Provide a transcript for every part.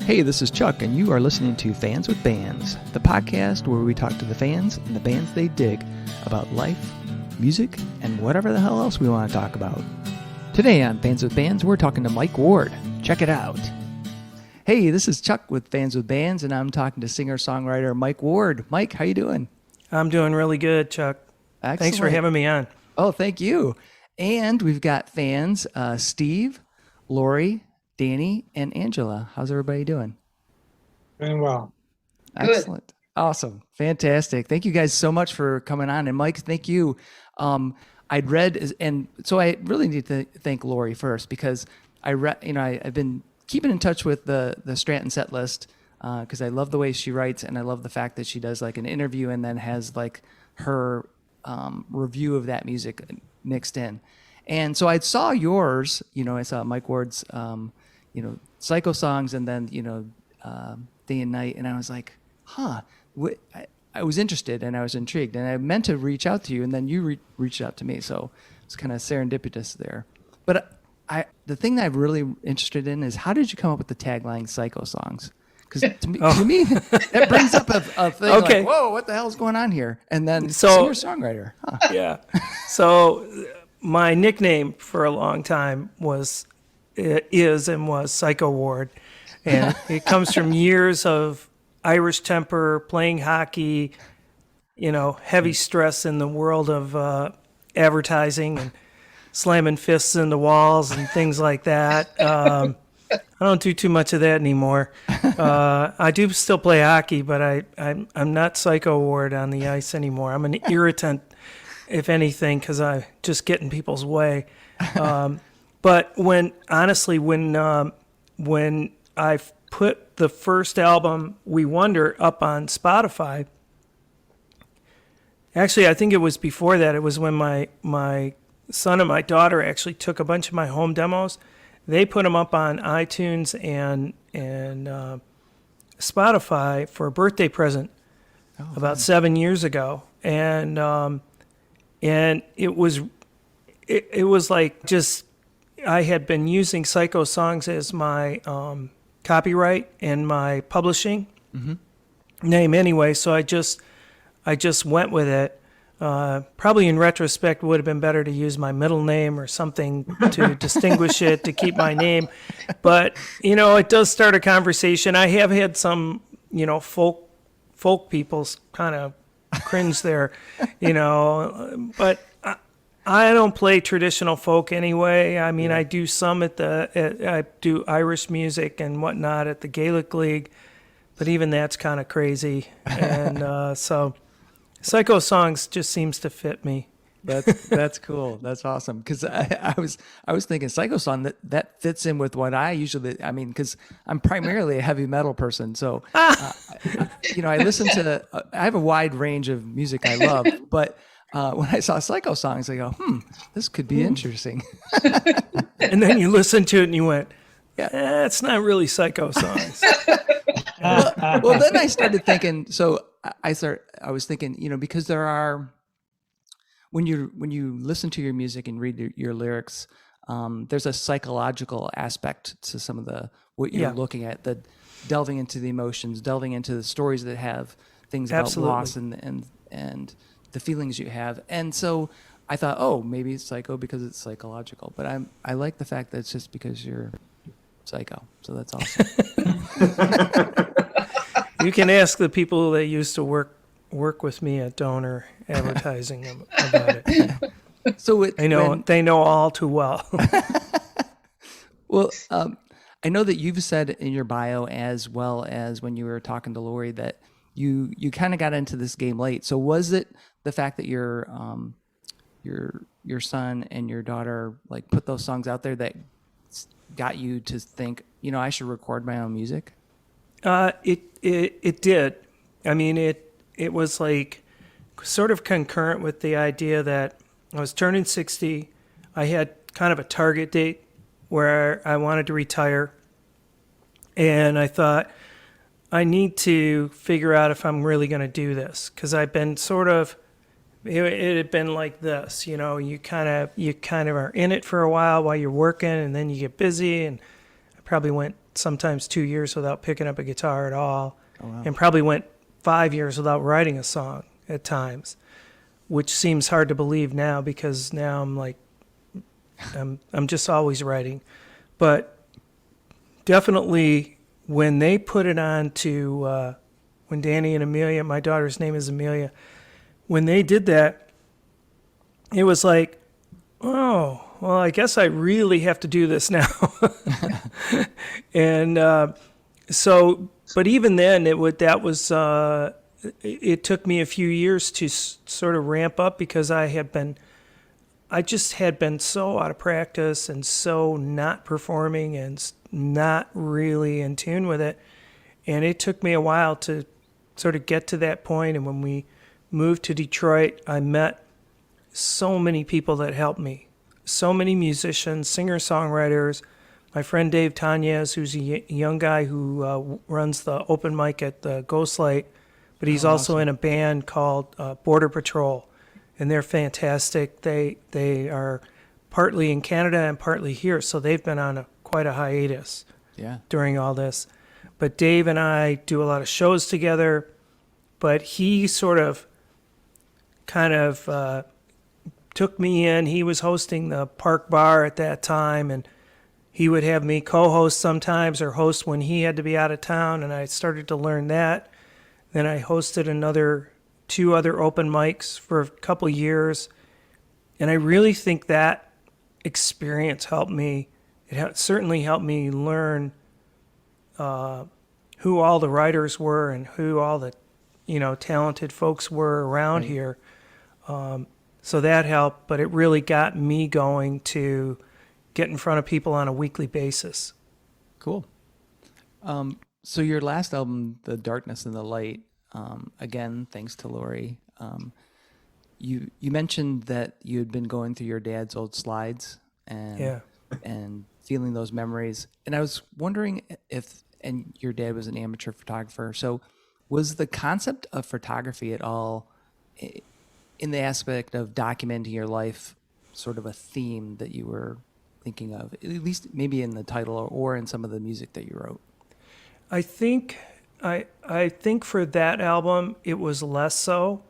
Hey, this is Chuck, and you are listening to Fans with Bands, the podcast where we talk to the fans and the bands they dig about life, music, and whatever the hell else we want to talk about. Today on Fans with Bands, we're talking to Mike Ward. Check it out. Hey, this is Chuck with Fans with Bands, and I'm talking to singer-songwriter Mike Ward. Mike, how you doing? I'm doing really good, Chuck. Excellent. Thanks for having me on. Oh, thank you. And we've got fans, Steve, Lori, Danny, and Angela. How's everybody doing? Doing well. Excellent. Good. Awesome. Fantastic. Thank you guys so much for coming on. And Mike, thank you. I'd read, and so I really need to thank Lori first, because I've been keeping in touch with the Stratton set list because I love the way she writes, and I love the fact that she does like an interview and then has like her review of that music mixed in. And so I saw yours, I saw Mike Ward's, Psycho Songs, and then, Day and Night. And I was like, I was interested and I was intrigued, and I meant to reach out to you, and then you reached out to me. So it's kind of serendipitous there. But the thing that I'm really interested in is, how did you come up with the tagline Psycho Songs? Because to me, that brings up a thing like, whoa, what the hell's going on here? And then singer-songwriter. Huh. Yeah. So my nickname for a long time was Psycho Ward. And it comes from years of Irish temper, playing hockey, heavy stress in the world of advertising and slamming fists into walls and things like that. I don't do too much of that anymore. I do still play hockey, but I'm not Psycho Ward on the ice anymore. I'm an irritant, if anything, because I just get in people's way. But when I put the first album, We Wonder, up on Spotify, actually, I think it was before that. It was when my son and my daughter actually took a bunch of my home demos. They put them up on iTunes and Spotify for a birthday present about 7 years ago, and it was like, just, I had been using Psycho Songs as my copyright and my publishing name anyway, so I just went with it. Probably in retrospect would have been better to use my middle name or something to distinguish it, to keep my name. But, it does start a conversation. I have had some, folk people kind of cringe there, but I don't play traditional folk anyway. I mean, I do some I do Irish music and whatnot at the Gaelic League, but even that's kind of crazy. And so Psycho Songs just seems to fit me. That's cool. That's awesome. Because I was thinking Psycho Song, that fits in with what I usually, because I'm primarily a heavy metal person. So, I listen to, I have a wide range of music I love, but when I saw Psycho Songs, I go, this could be interesting. And then you listened to it and you went, it's not really Psycho Songs. well, then I started thinking, I was thinking, because there are, when you listen to your music and read your lyrics, there's a psychological aspect to some of what you're looking at, the delving into the emotions, delving into the stories that have things about loss and the feelings you have. And so I thought, maybe it's psycho because it's psychological, but I like the fact that it's just because you're psycho. So that's awesome. You can ask the people that used to work with me at Donor Advertising about it. So they know all too well. Well, I know that you've said in your bio, as well as when you were talking to Lori, that you kind of got into this game late. So was it the fact that your son and your daughter like put those songs out there that got you to think, I should record my own music? It did. I mean, it was like sort of concurrent with the idea that I was turning 60. I had kind of a target date where I wanted to retire. And I thought, I need to figure out if I'm really going to do this, because I've been sort of, it had been like this, you kind of are in it for a while you're working, and then you get busy, and I probably went sometimes 2 years without picking up a guitar at all, Oh, wow. and probably went 5 years without writing a song at times, which seems hard to believe now because now I'm like, I'm just always writing. But definitely when they put it on to, when Danny and Amelia, my daughter's name is Amelia, when they did that, it was like, oh, well, I guess I really have to do this now. And so, but even then, it took me a few years to sort of ramp up because I just had been so out of practice and so not performing and not really in tune with it. And it took me a while to sort of get to that point. And when we moved to Detroit, I met so many people that helped me. So many musicians, singer-songwriters. My friend Dave Tanyez, who's a young guy who runs the open mic at the Ghostlight, but he's also awesome. in a band called Border Patrol, and they're fantastic. They are partly in Canada and partly here, so they've been on quite a hiatus Yeah. during all this. But Dave and I do a lot of shows together, but he sort of kind of took me in. He was hosting the Park Bar at that time, and he would have me co-host sometimes or host when he had to be out of town, and I started to learn that. Then I hosted two other open mics for a couple years, and I really think that experience helped me. Certainly helped me learn who all the writers were and who all the talented folks were around Right. here. So that helped, but it really got me going to get in front of people on a weekly basis. Cool. So your last album, The Darkness and the Light, again, thanks to Lori, you mentioned that you had been going through your dad's old slides and Yeah. and feeling those memories. And I was wondering and your dad was an amateur photographer, so was the concept of photography at all in the aspect of documenting your life sort of a theme that you were thinking of, at least maybe in the title or in some of the music that you wrote? I think I think for that album it was less so.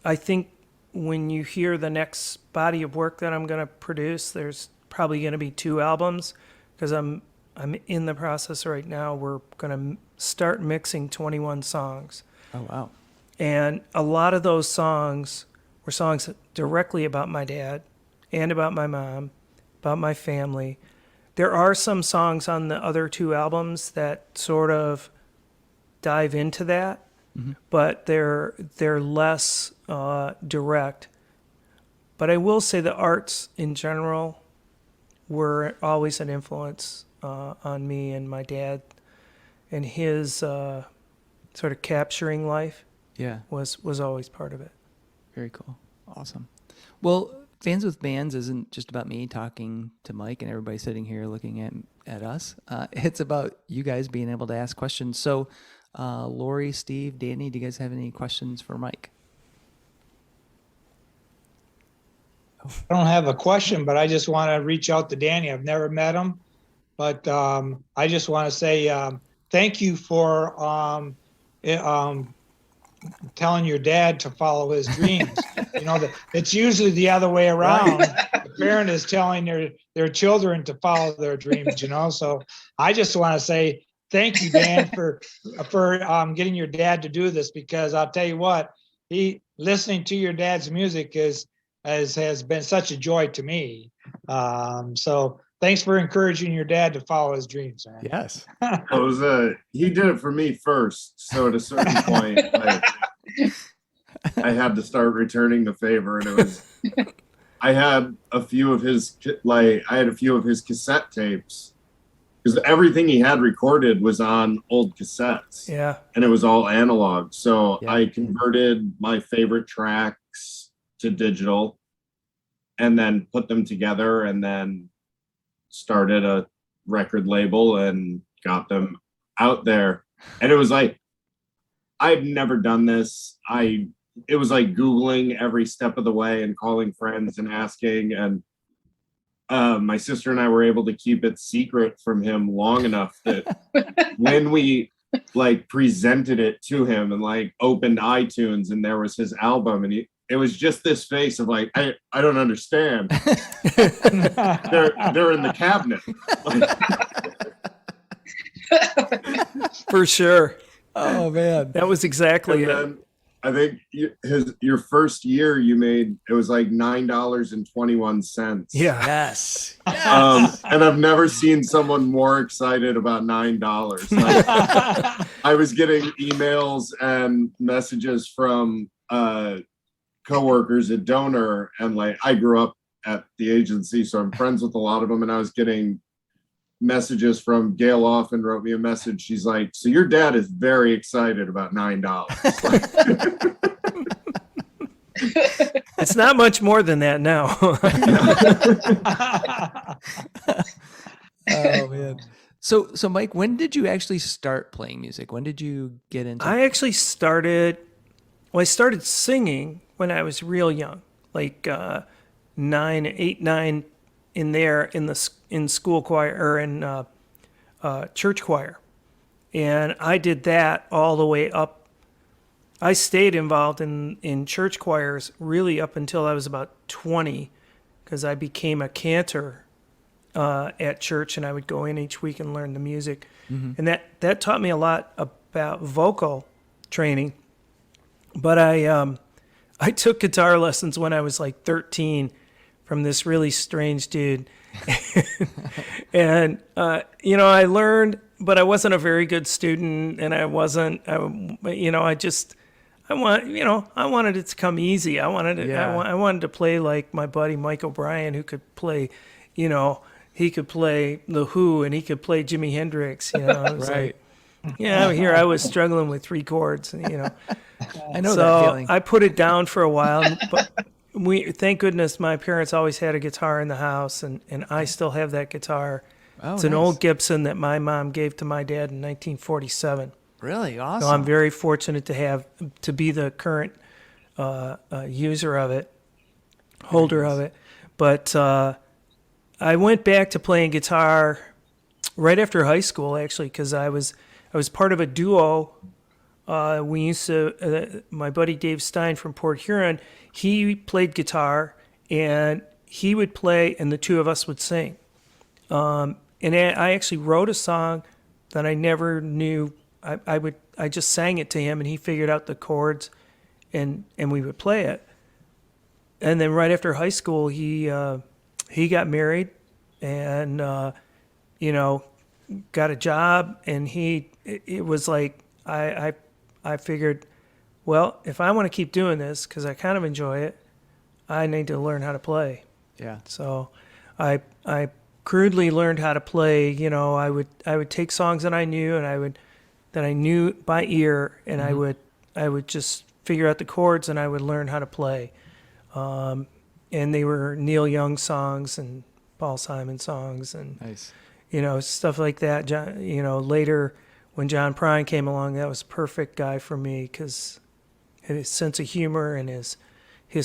I think when you hear the next body of work that I'm going to produce, there's probably going to be 2 albums because I'm in the process right now. We're going to start mixing 21 songs. Oh, wow. And a lot of those songs were songs directly about my dad and about my mom, about my family. There are some songs on the other 2 albums that sort of dive into that, but they're less direct. But I will say the arts in general were always an influence on me and my dad, and his sort of capturing life Yeah. was always part of it. Very cool. Awesome. Well, Fans with Bands isn't just about me talking to Mike and everybody sitting here looking at us. It's about you guys being able to ask questions. So, Lori, Steve, Danny, do you guys have any questions for Mike? I don't have a question, but I just want to reach out to Danny. I've never met him, but I just want to say thank you for telling your dad to follow his dreams. It's usually the other way around. The parent is telling their children to follow their dreams. So I just want to say thank you, Dan, for getting your dad to do this, because I'll tell you what, listening to your dad's music has been such a joy to me. So thanks for encouraging your dad to follow his dreams, man. Yes. He did it for me first. So at a certain point, I had to start returning the favor, and I had a few of his cassette tapes, because everything he had recorded was on old cassettes. Yeah. And it was all analog. So Yeah. I converted my favorite tracks to digital and then put them together, and then started a record label and got them out there. And it was like, I've never done this. It was like Googling every step of the way and calling friends and asking. And my sister and I were able to keep it secret from him long enough that when we like presented it to him and like opened iTunes and there was his album and it was just this face of like, I don't understand. they're in the cabinet. For sure. Oh man. That was exactly And it. then I think your first year you made it was like $9.21. Yeah. Yes. And I've never seen someone more excited about $9. Like, I was getting emails and messages from coworkers at Donor, and like I grew up at the agency, so I'm friends with a lot of them, and I was getting messages from Gail often wrote me a message. She's like, so your dad is very excited about $9. It's not much more than that now. Oh man. So Mike, when did you actually start playing music? When did you get into I actually started singing when I was real young, like 8, 9 in there in school choir or in church choir. And I did that all the way up. I stayed involved in church choirs really up until I was about 20, because I became a cantor at church, and I would go in each week and learn the music. And that taught me a lot about vocal training. But I took guitar lessons when I was like 13 from this really strange dude. And I learned, but I wasn't a very good student, and I wanted it to come easy. I wanted it. Yeah. I wanted to play like my buddy Mike O'Brien, who could play, he could play The Who and he could play Jimi Hendrix. I was right? like, here I was struggling with 3 chords. I know that So feeling. I put it down for a while, but thank goodness my parents always had a guitar in the house, and I still have that guitar. Oh, It's an nice. old Gibson that my mom gave to my dad in 1947. Really awesome. So I'm very fortunate to be the current user of it, holder of it. But I went back to playing guitar right after high school, actually, because I was part of a duo. We used to, my buddy Dave Stein from Port Huron, he played guitar, and he would play, and the two of us would sing. And I actually wrote a song that I never knew. I just sang it to him, and he figured out the chords, and we would play it. And then right after high school, he got married, and got a job, and it was like I figured, well, if I want to keep doing this, because I kind of enjoy it, I need to learn how to play. Yeah. So I crudely learned how to play. I would take songs that I knew, and that I knew by ear, and I would just figure out the chords, and I would learn how to play. And they were Neil Young songs and Paul Simon songs, and Nice. stuff like that. Later when John Prine came along, that was a perfect guy for me, because his sense of humor and his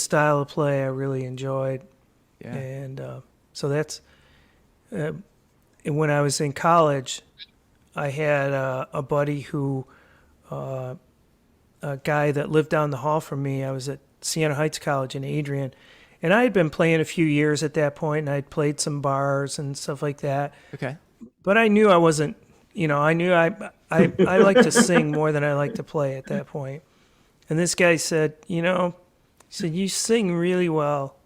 style of play I really enjoyed. Yeah. And so that's when I was in college, I had a buddy who, a guy that lived down the hall from me. I was at Siena Heights College in Adrian, and I had been playing a few years at that point, and I'd played some bars and stuff like that. Okay. But I knew I wasn't, I knew I like to sing more than I like to play at that point. And this guy said, you sing really well,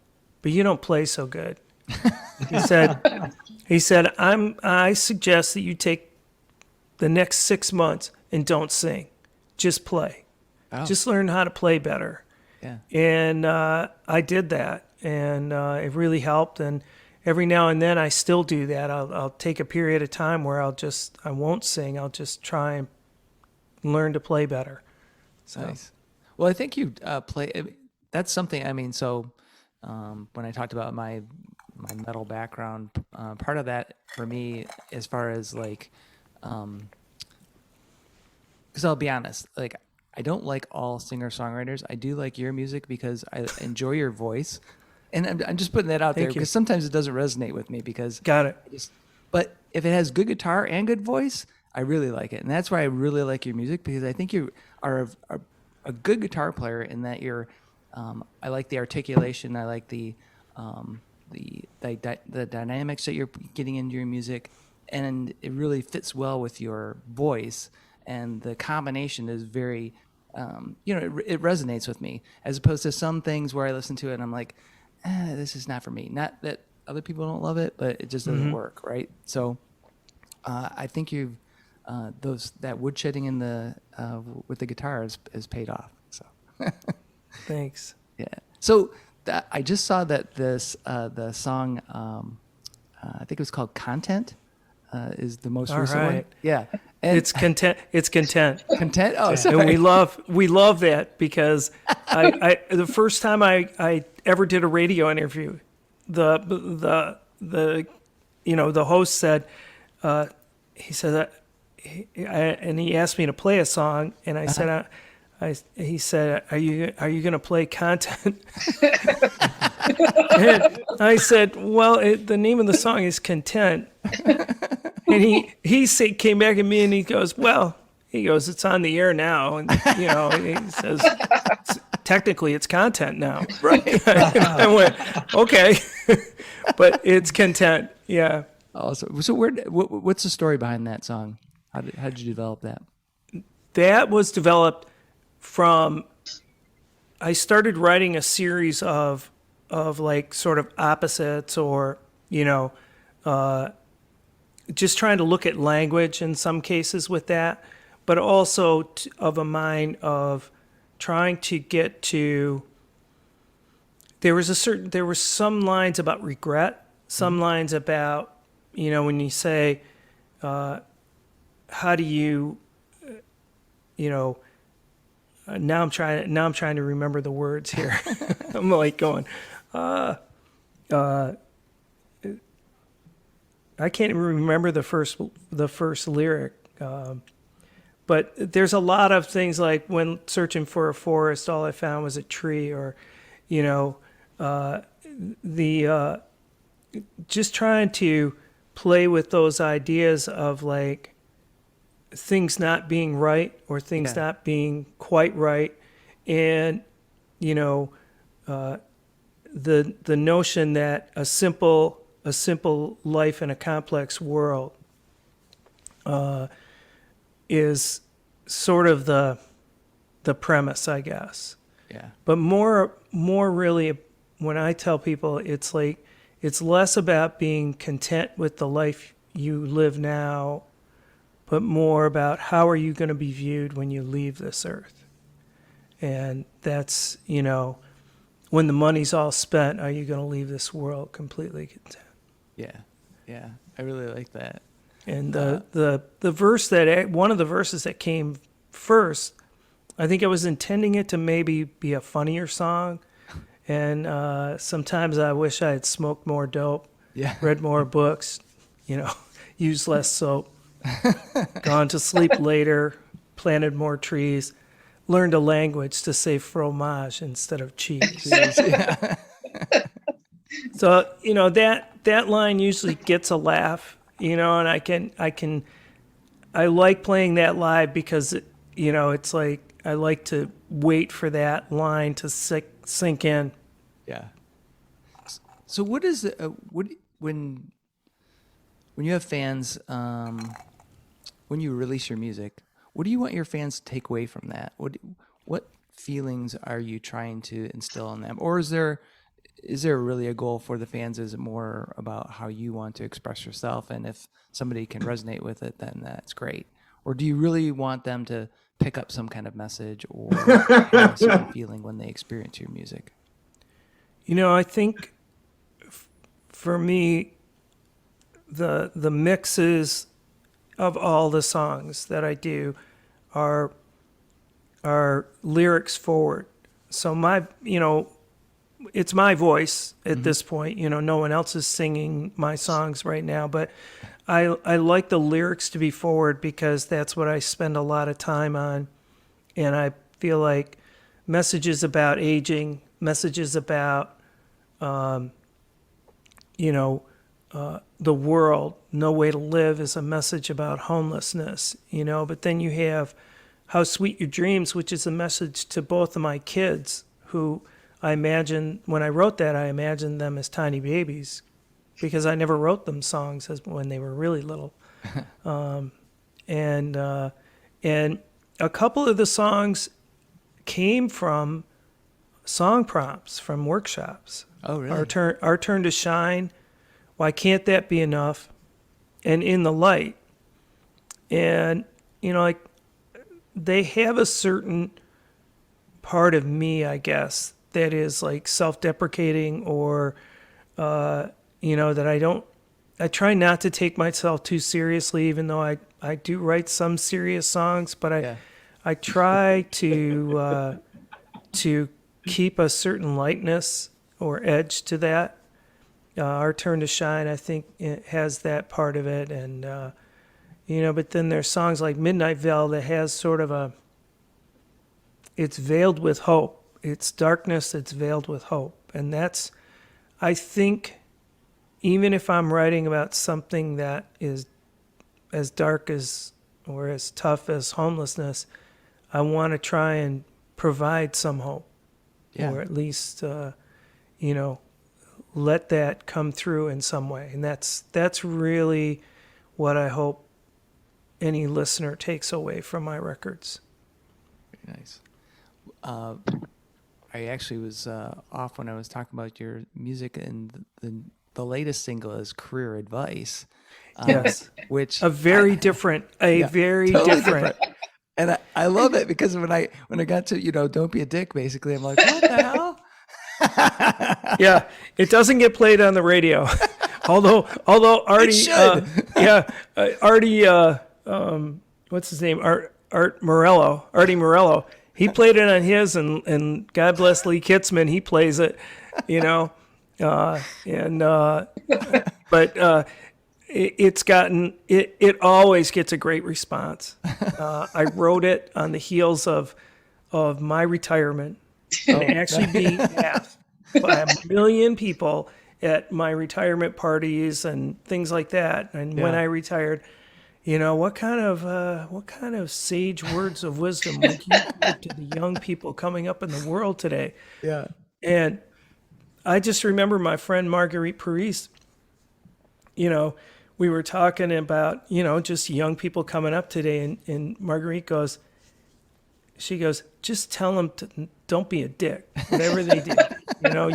but you don't play so good. He said, I suggest that you take the next 6 months and don't sing, just play. Oh. Just learn how to play better. Yeah. And I did that, and it really helped. And every now and then I still do that. I'll take a period of time where I won't sing. I'll just try and learn to play better. So. Nice. Well, I think you play. That's something. I mean, so when I talked about my metal background, part of that for me, as far as like, because I'll be honest, like I don't like all singer songwriters. I do like your music because I enjoy your voice. And I'm just putting that out there Thank you. because sometimes it doesn't resonate with me because Got it. but if it has good guitar and good voice, I really like it. And that's why I really like your music, because I think you are a good guitar player in that I like the articulation. I like the dynamics that you're getting into your music, and it really fits well with your voice. And the combination is very, it resonates with me, as opposed to some things where I listen to it and I'm like, this is not for me. Not that other people don't love it, but it just doesn't work, right? So I think you've that woodshedding in the with the guitar has paid off. So Thanks. yeah. So I just saw that the song I think it was called "Content" is the most All recent one. right. Yeah, and It's content. It's content. content. Oh, And sorry. we love that because I the first time I ever did a radio interview, the the host said, he said and he asked me to play a song, and I said he said, are you going to play content? And I said, well, the name of the song is Content. And he came back at me and he goes, well, it's on the air now. And, he says, technically it's content now. Right. I went, okay. But it's content. Yeah. Awesome. So what's the story behind that song? How did you develop that? That was developed from, I started writing a series of like sort of opposites, or, just trying to look at language in some cases with that, but also of a mind of trying to get to, there were some lines about regret, some lines about, when you say, how do you, now I'm trying to remember the words here. I'm like going, I can't even remember the first lyric. But there's a lot of things like, when searching for a forest, all I found was a tree, or, just trying to play with those ideas of like things not being right, or things not being quite right. And, the notion that a simple life in a complex world is sort of the premise, I guess. Yeah. But more really, when I tell people, it's like, it's less about being content with the life you live now, but more about how are you going to be viewed when you leave this earth. And that's, when the money's all spent, are you going to leave this world completely content? Yeah. I really like that. And the verse one of the verses that came first, I think I was intending it to maybe be a funnier song. And sometimes I wish I had smoked more dope, read more books, used less soap, gone to sleep later, planted more trees, learned a language to say fromage instead of cheese. So, that line usually gets a laugh, and I like playing that live because, it's like, I like to wait for that line to sink in. Yeah. So what is when you have fans, when you release your music, what do you want your fans to take away from that? What feelings are you trying to instill in them? Or is there really a goal for the fans? Is it more about how you want to express yourself? And if somebody can resonate with it, then that's great. Or do you really want them to pick up some kind of message or have a certain feeling when they experience your music? I think for me, the mixes of all the songs that I do are lyrics forward. So it's my voice at this point. No one else is singing my songs right now, but I like the lyrics to be forward because that's what I spend a lot of time on. And I feel like messages about aging, messages about you know, the world, No Way to Live is a message about homelessness, but then you have How Sweet Your Dreams, which is a message to both of my kids, who I imagine, when I wrote that, I imagined them as tiny babies because I never wrote them songs when they were really little. And a couple of the songs came from song prompts from workshops. Oh, really? Our turn to shine. Why can't that be enough? And In the Light. And like, they have a certain part of me, I guess, that is like self-deprecating, or that I try not to take myself too seriously, even though I do write some serious songs, but I try to keep a certain lightness or edge to that. Our Turn to Shine, I think, it has that part of it, and but then there's songs like Midnight Veil that has sort of it's veiled with hope. It's darkness that's veiled with hope, and that's, I think, even if I'm writing about something that is as dark as or as tough as homelessness, I want to try and provide some hope, or at least let that come through in some way. And that's really what I hope any listener takes away from my records. Very nice. I actually was off when I was talking about your music, and the latest single is Career Advice. Yes. Which very different. Totally different. And I love it because when I got to, don't be a dick, basically, I'm like, what the hell? Yeah, it doesn't get played on the radio. although Artie, Artie, what's his name? Artie Morello. He played it on his, and God bless Lee Kitzman, he plays it, but it's gotten, it always gets a great response. I wrote it on the heels of my retirement, actually being asked by 1 million people at my retirement parties and things like that. And when I retired, what kind of sage words of wisdom would you give to the young people coming up in the world today? Yeah. And I just remember my friend Marguerite Paris, we were talking about, just young people coming up today. And Marguerite goes, just tell them to don't be a dick, whatever they do.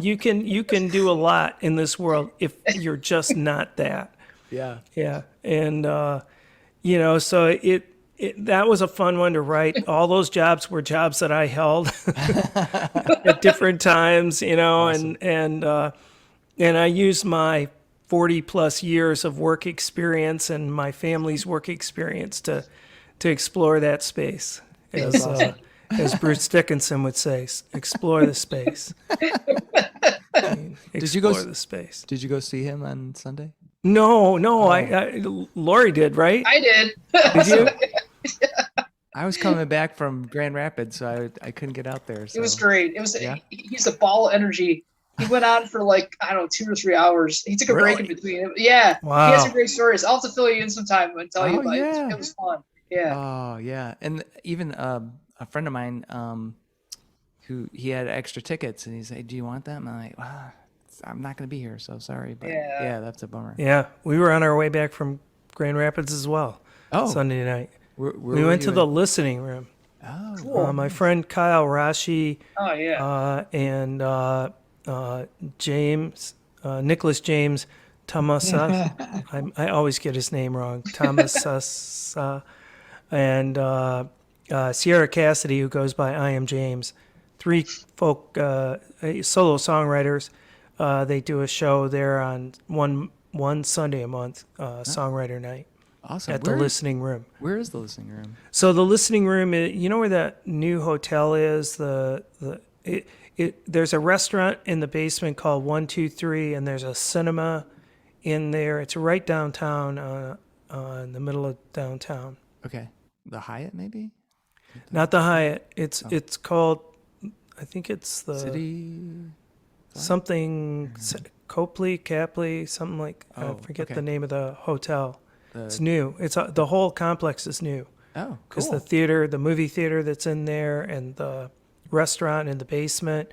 You can do a lot in this world if you're just not that. Yeah. Yeah. And, so that was a fun one to write. All those jobs were jobs that I held at different times, awesome. and I used my 40 plus years of work experience and my family's work experience to explore that space. As Bruce Dickinson would say, explore the space. Explore the space. Did you go see him on Sunday? No. Lori did, right? I did. Did you? I was coming back from Grand Rapids, so I couldn't get out there. So. It was great. It was. Yeah? He's a ball of energy. He went on for 2 or 3 hours. He took a break in between. Yeah. Wow. He has some great stories. I'll have to fill you in sometime and tell you about it. It was fun. Yeah. Oh yeah, and even a friend of mine, who he had extra tickets, and he said, "Do you want them?" And I'm like, I'm not going to be here, so sorry. But yeah, that's a bummer. Yeah, we were on our way back from Grand Rapids as well. Oh, Sunday night. Where we went to the listening room. Oh, cool. My friend Kyle Rashi. Oh yeah. And James, Nicholas James Tamasa. I always get his name wrong. Tamasa. And Sierra Cassidy, who goes by I Am James. 3 folk solo songwriters. They do a show there on one Sunday a month, songwriter night. Awesome. At the listening room. Where is the listening room? So the listening room, where that new hotel is? There's a restaurant in the basement called 123, and there's a cinema in there. It's right downtown, in the middle of downtown. Okay. The Hyatt, maybe? Not the Hyatt. It's called, I think it's the City. something Copley, Capley, something like I forget the name of the hotel. It's new. It's the whole complex is new. Oh, cool. Because the theater, the movie theater that's in there, and the restaurant in the basement,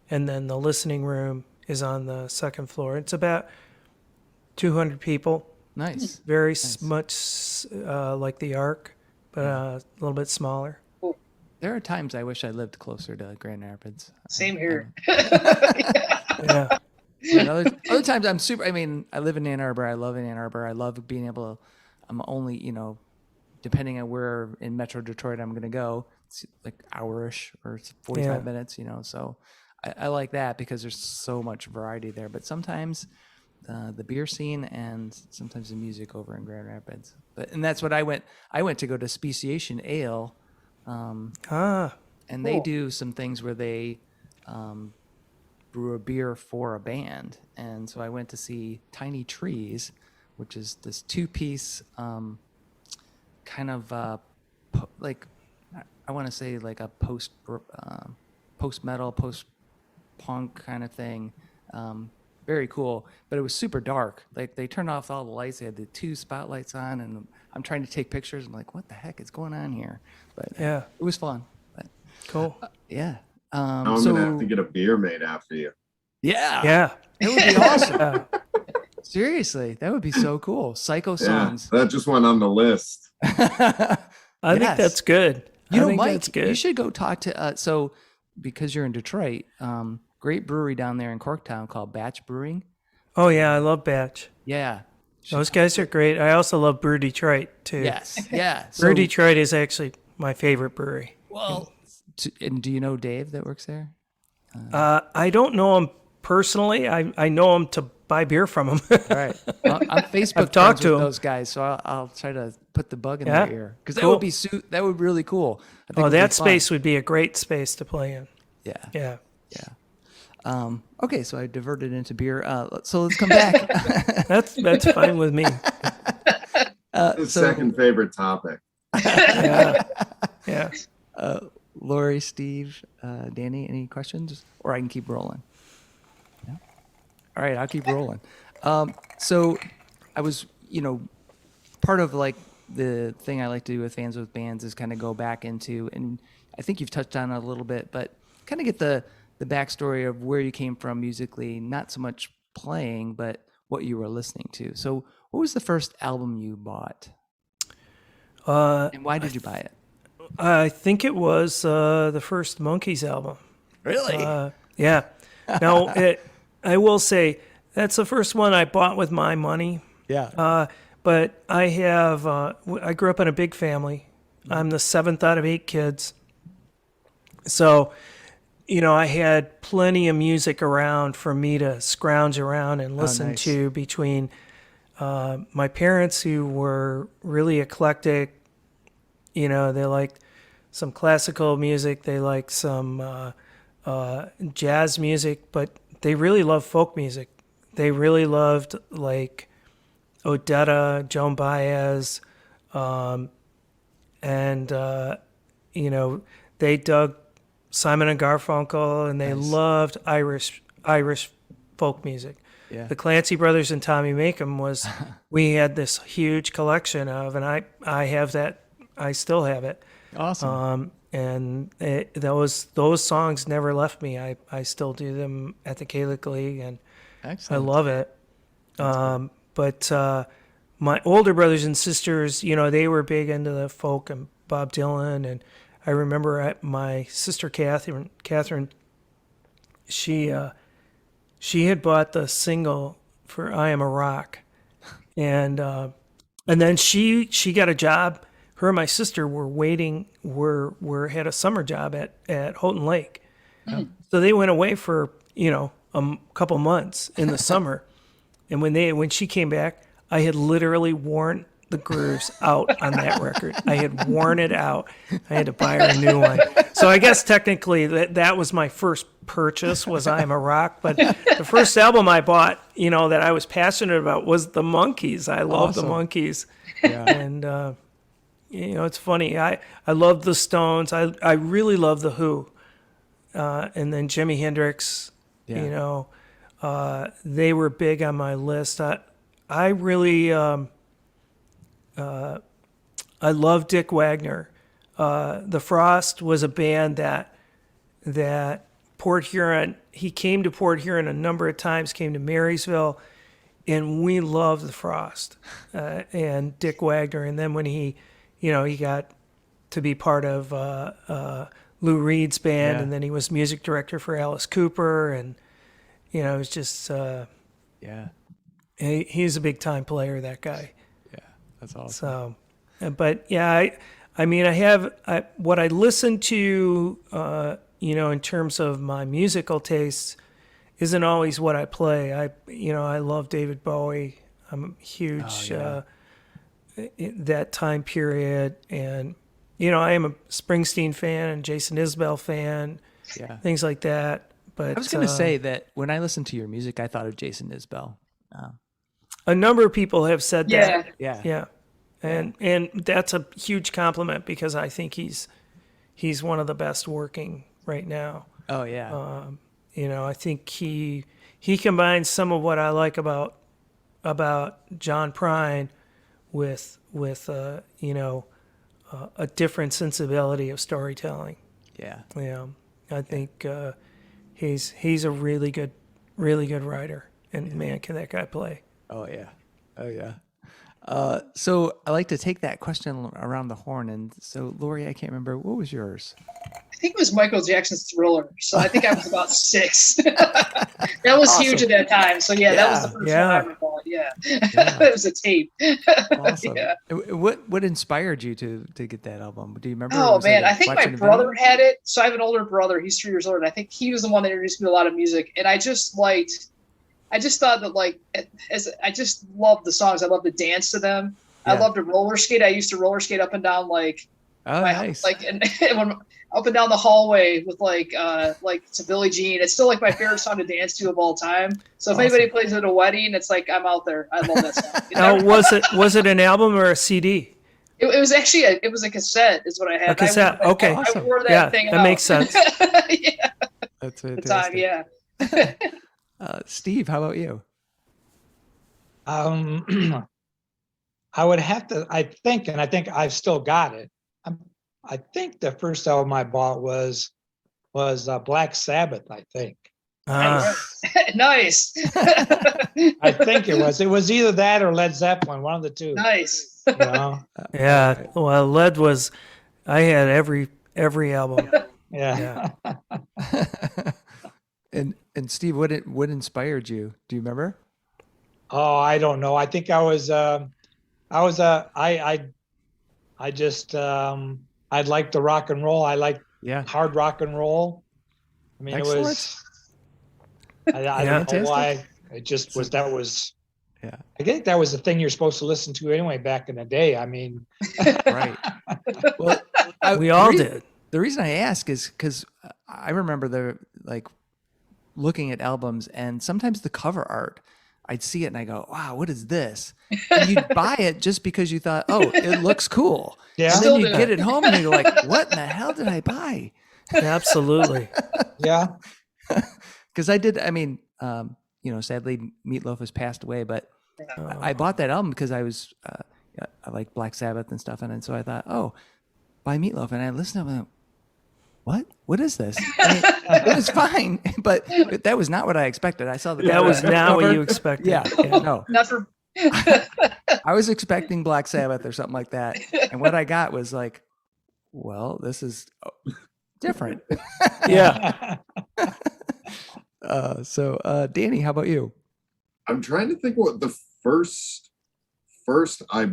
and then the listening room is on the second floor. It's about 200 people. Nice. Very much like the Ark, but a little bit smaller. There are times I wish I lived closer to Grand Rapids. Same here. Yeah. And other times I live in Ann Arbor. I love Ann Arbor. I love being able to, I'm only, depending on where in Metro Detroit I'm going to go, it's like hour-ish or 45 minutes, so I like that because there's so much variety there. But sometimes the beer scene and sometimes the music over in Grand Rapids. And that's what I went to go to Speciation Ale. And they do some things where they brew a beer for a band. And so I went to see Tiny Trees, which is this 2-piece kind of like, I want to say like a post-metal, post-punk kind of thing. Very cool, but it was super dark. Like they turned off all the lights. They had the 2 spotlights on, and I'm trying to take pictures. I'm like, what the heck is going on here? But yeah, it was fun. But, cool. Yeah. Now I'm gonna have to get a beer made after you. Yeah. Yeah. It would be awesome. Seriously, that would be so cool. Psycho songs. That just went on the list. I think that's good. Mike, that's good. You should go talk to. So, because you're in Detroit, great brewery down there in Corktown called Batch Brewing. Oh yeah, I love Batch. Yeah, those guys are great. I also love Brew Detroit too. Yes, yeah. Brew Detroit is actually my favorite brewery. Well, and do you know Dave that works there? I don't know him personally. I know him to buy beer from him. All right. Well, I'm Facebook I've talked to with him. those guys, so I'll try to put the bug in their ear because that would be that would be really cool. I think that space would be a great space to play in. Yeah. Yeah. Yeah. Okay, so I diverted into beer. So let's come back. That's fine with me. Second favorite topic. Yeah. Lori, Steve, Danny, any questions? Or I can keep rolling. Yeah. All right, I'll keep rolling. So I was, part of like the thing I like to do with Fans with Bands is kind of go back into, and I think you've touched on it a little bit, but kind of get the backstory of where you came from musically, not so much playing, but what you were listening to. So what was the first album you bought? And why did you buy it? I think it was the first Monkees album. Really? Yeah. Now, I will say that's the first one I bought with my money. Yeah. But I grew up in a big family. I'm the 7th out of 8 kids. So, I had plenty of music around for me to scrounge around and listen to between my parents, who were really eclectic. They liked some classical music. They liked some jazz music, but they really loved folk music. They really loved like Odetta, Joan Baez, and they dug Simon and Garfunkel, and they loved Irish folk music. Yeah. The Clancy Brothers and Tommy Makem we had this huge collection of, and I have that. I still have it. Awesome. And those songs never left me. I still do them at the Gaelic League, and Excellent. I love it. But my older brothers and sisters, they were big into the folk and Bob Dylan. And I remember my sister Catherine, she had bought the single for "I Am a Rock," and then she got a job. Her and my sister had a summer job at Houghton Lake. Oh. So they went away for, a couple months in the summer. And when she came back, I had literally worn the grooves out on that record. I had worn it out. I had to buy her a new one. So I guess technically that was my first purchase, was I Am a Rock. But the first album I bought, that I was passionate about was the Monkees. I love the Monkees. Yeah. And it's funny. I love the Stones. I really love the Who, and then Jimi Hendrix. Yeah. You know, they were big on my list. I really, I love Dick Wagner. The Frost was a band that Port Huron. He came to Port Huron a number of times. Came to Marysville, and we loved the Frost and Dick Wagner. And then when he got to be part of Lou Reed's band, Yeah. and then he was music director for Alice Cooper, and it was just Yeah. he's a big time player, that guy. Yeah. That's awesome. So, but yeah, I mean, what I listen to, in terms of my musical tastes, isn't always what I play. I love David Bowie. I'm huge that time period, and I am a Springsteen fan and Jason Isbell fan, Yeah. things like that. But I was going to say that when I listened to your music, I thought of Jason Isbell. a number of people have said Yeah. that. Yeah. Yeah. And that's a huge compliment, because I think he's one of the best working right now. Oh yeah. I think he combines some of what I like about John Prine with a different sensibility of storytelling. Yeah. I think he's a really good writer, and man, can that guy play. Oh yeah. Oh yeah. So I like to take that question around the horn, and so Lori, I can't remember, what was yours? I think it was Michael Jackson's Thriller. So I think I was about 6. That was Awesome. huge at that time. So yeah, that was the first one I ever bought. Yeah. It was a tape. Awesome. Yeah. What inspired you to get that album? Do you remember? Oh Was it man, I think my watching a video? brother had it. So I have an older brother. He's 3 years older. And I think he was the one that introduced me to a lot of music. And I just thought that I just loved the songs. I loved to dance to them. Yeah. I loved to roller skate. I used to roller skate up and down Oh, nice. and when, up and down the hallway with to Billie Jean. It's still my favorite song to dance to of all time. So if Awesome. anybody plays at a wedding, it's I'm out there. I love that song. Now, was it an album or a CD? It was actually a cassette is what I had. A cassette. Okay. I wore that Yeah, thing that out. makes sense. Yeah, That's the fantastic. time, yeah. Steve, how about you? I would have to, I think I've still got it. I think the first album I bought was Black Sabbath, I think. Nice. I think it was either that or Led Zeppelin, one of the two. Nice. Yeah. Well, I had every album. Yeah. And Steve, what inspired you? Do you remember? Oh, I don't know. I think I liked the rock and roll. I liked hard rock and roll. I mean, Excellent. it was, I don't know why. It just was, that was, Yeah. I think that was the thing you're supposed to listen to anyway back in the day. I mean, Right. Well, We all did. The reason I ask is because I remember looking at albums, and sometimes the cover art, I'd see it and I go, wow, what is this? And you'd buy it just because you thought, oh, it looks cool. Yeah. And Still then you do. get it home and you're like, what in the hell did I buy? Absolutely. yeah. Because I did, sadly Meatloaf has passed away, but I bought that album because I like Black Sabbath and stuff. And so I thought, oh, buy Meatloaf. And I listened to it and I went, what is this? I mean, it was fine, but that was not what I expected. I saw That was not what cover. you expected. Yeah, no. Not for I was expecting Black Sabbath or something like that. And what I got was well, this is different. Yeah. So Danny, how about you? I'm trying to think what the first I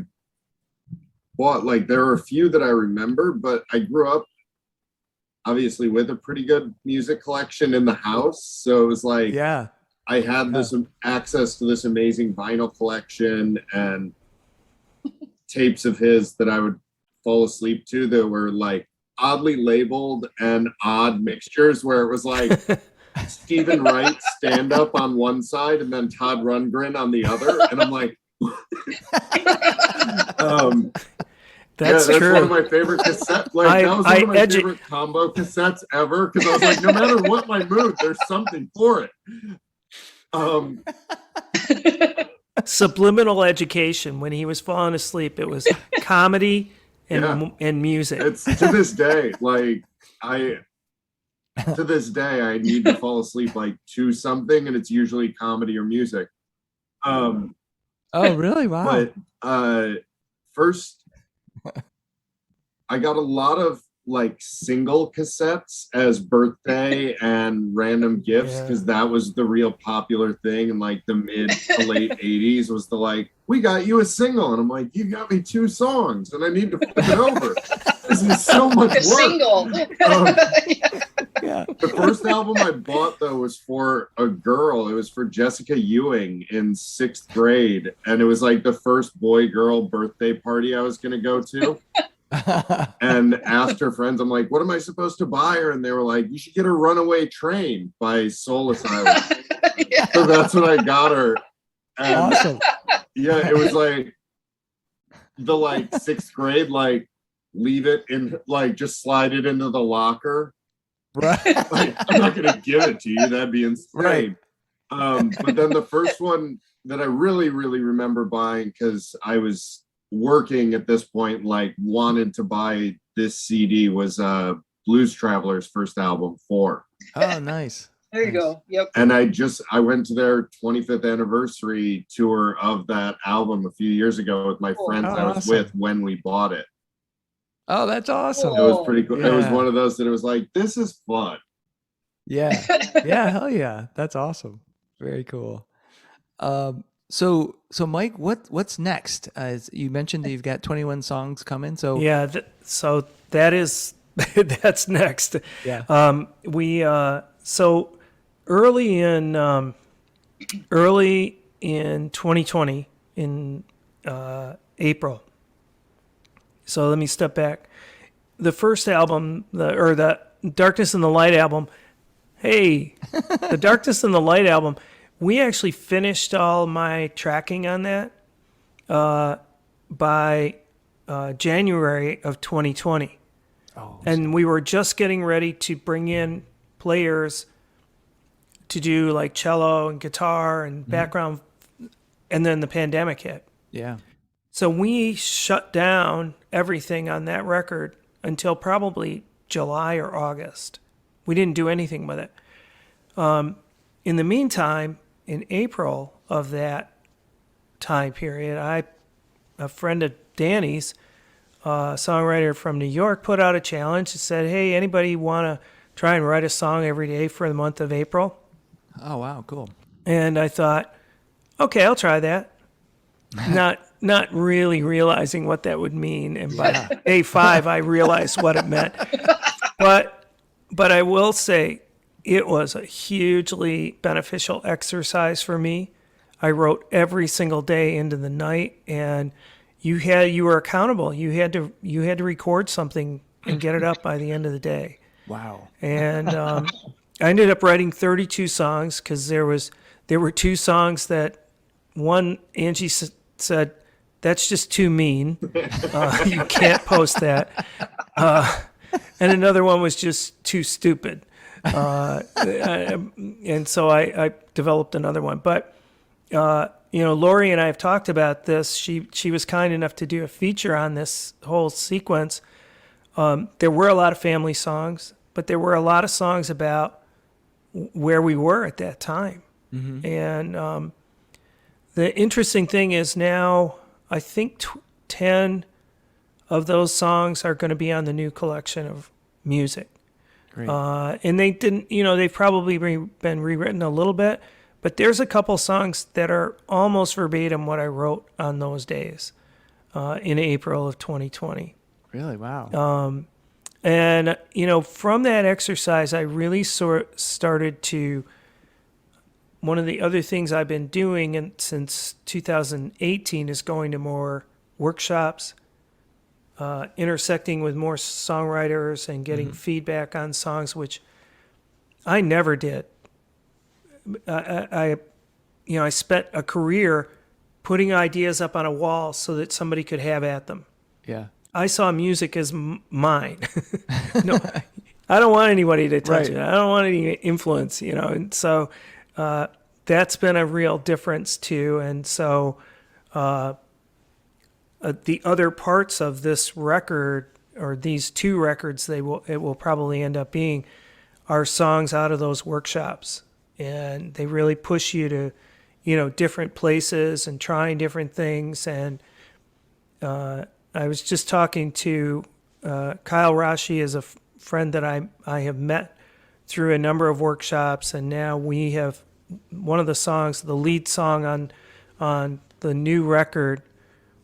bought. There are a few that I remember, but I grew up obviously with a pretty good music collection in the house. So it was Yeah. I had this access to this amazing vinyl collection and tapes of his that I would fall asleep to that were oddly labeled and odd mixtures, where it was Stephen Wright stand up on one side and then Todd Rundgren on the other. And I'm That's that's true. one of my favorite cassettes. Like that was one of my favorite combo cassettes ever because I was like, no matter what my mood, there's something for it. Subliminal education. When he was falling asleep, it was comedy and music. It's to this day, like I need to fall asleep like to something, and it's usually comedy or music. Oh, really? Wow. But first, I got a lot of like single cassettes as birthday and random gifts because that was the real popular thing in like the mid to late 80s was the like, we got you a single. And I'm like, you got me 2 songs and I need to flip it over. This is so much work. Single. The first album I bought though was for a girl. It was for Jessica Ewing in 6th grade. And it was like the first boy-girl birthday party I was going to go to. And asked her friends, I'm like, what am I supposed to buy her? And they were like, you should get a Runaway Train by Soul Asylum. So that's what I got her. And awesome. Yeah, it was like the like 6th grade, like leave it in, like just slide it into the locker. Right. Like, I'm not gonna give it to you. That'd be insane. Right. But then the first one that I really, really remember buying because I was working at this point, like wanted to buy this CD was Blues Traveler's first album, 4. Oh, nice. There you go. Yep. And I went to their 25th anniversary tour of that album a few years ago with my friends I was with when we bought it. Oh, that's awesome. It was pretty cool. Yeah. It was one of those that it was like, this is fun. Yeah. Yeah. Hell yeah. That's awesome. Very cool. So Mike, what's next? As you mentioned that you've got 21 songs coming. So yeah, so that is that's next. Yeah. We so early in 2020 in April. So let me step back. The first album, the Darkness and the Light album. Hey, the Darkness and the Light album. We actually finished all my tracking on that by January of 2020. Oh, and we were just getting ready to bring in players to do like cello and guitar and background. And then the pandemic hit. yeah. So we shut down everything on that record until probably July or August. We didn't do anything with it. In the meantime, in April of that time period, a friend of Danny's, a songwriter from New York, put out a challenge and said, hey, anybody want to try and write a song every day for the month of April? Oh, wow. Cool. And I thought, okay, I'll try that. Not really realizing what that would mean. And by day 5, I realized what it meant. But I will say it was a hugely beneficial exercise for me. I wrote every single day into the night, and you were accountable. You had to record something and get it up by the end of the day. Wow. And I ended up writing 32 songs because there were 2 songs that one Angie said, that's just too mean. You can't post that. And another one was just too stupid. And so I developed another one. But, Lori and I have talked about this. She was kind enough to do a feature on this whole sequence. There were a lot of family songs, but there were a lot of songs about where we were at that time. Mm-hmm. And the interesting thing is now I think 10 of those songs are going to be on the new collection of music. Great. And they didn't, they've probably been rewritten a little bit, but there's a couple songs that are almost verbatim what I wrote on those days in April of 2020. Really? Wow. And, from that exercise, I really started to, one of the other things I've been doing since 2018 is going to more workshops, intersecting with more songwriters and getting feedback on songs, which I never did. I spent a career putting ideas up on a wall so that somebody could have at them. Yeah. I saw music as mine. No, I don't want anybody to touch it. I don't want any influence, And so that's been a real difference too. And so the other parts of this record, or these two records, it will probably end up being, are songs out of those workshops, and they really push you to, different places and trying different things. And I was just talking to Kyle Rashi, is a friend that I have met through a number of workshops, and now we have one of the songs, the lead song on the new record,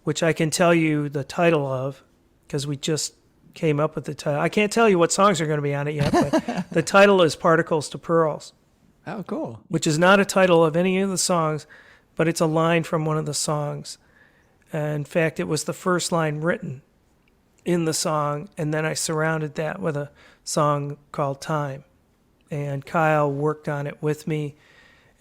which I can tell you the title of, because we just came up with the title. I can't tell you what songs are going to be on it yet, but the title is Particles to Pearls. Oh, cool. Which is not a title of any of the songs, but it's a line from one of the songs. In fact, it was the first line written in the song, and then I surrounded that with a song called Time. And Kyle worked on it with me,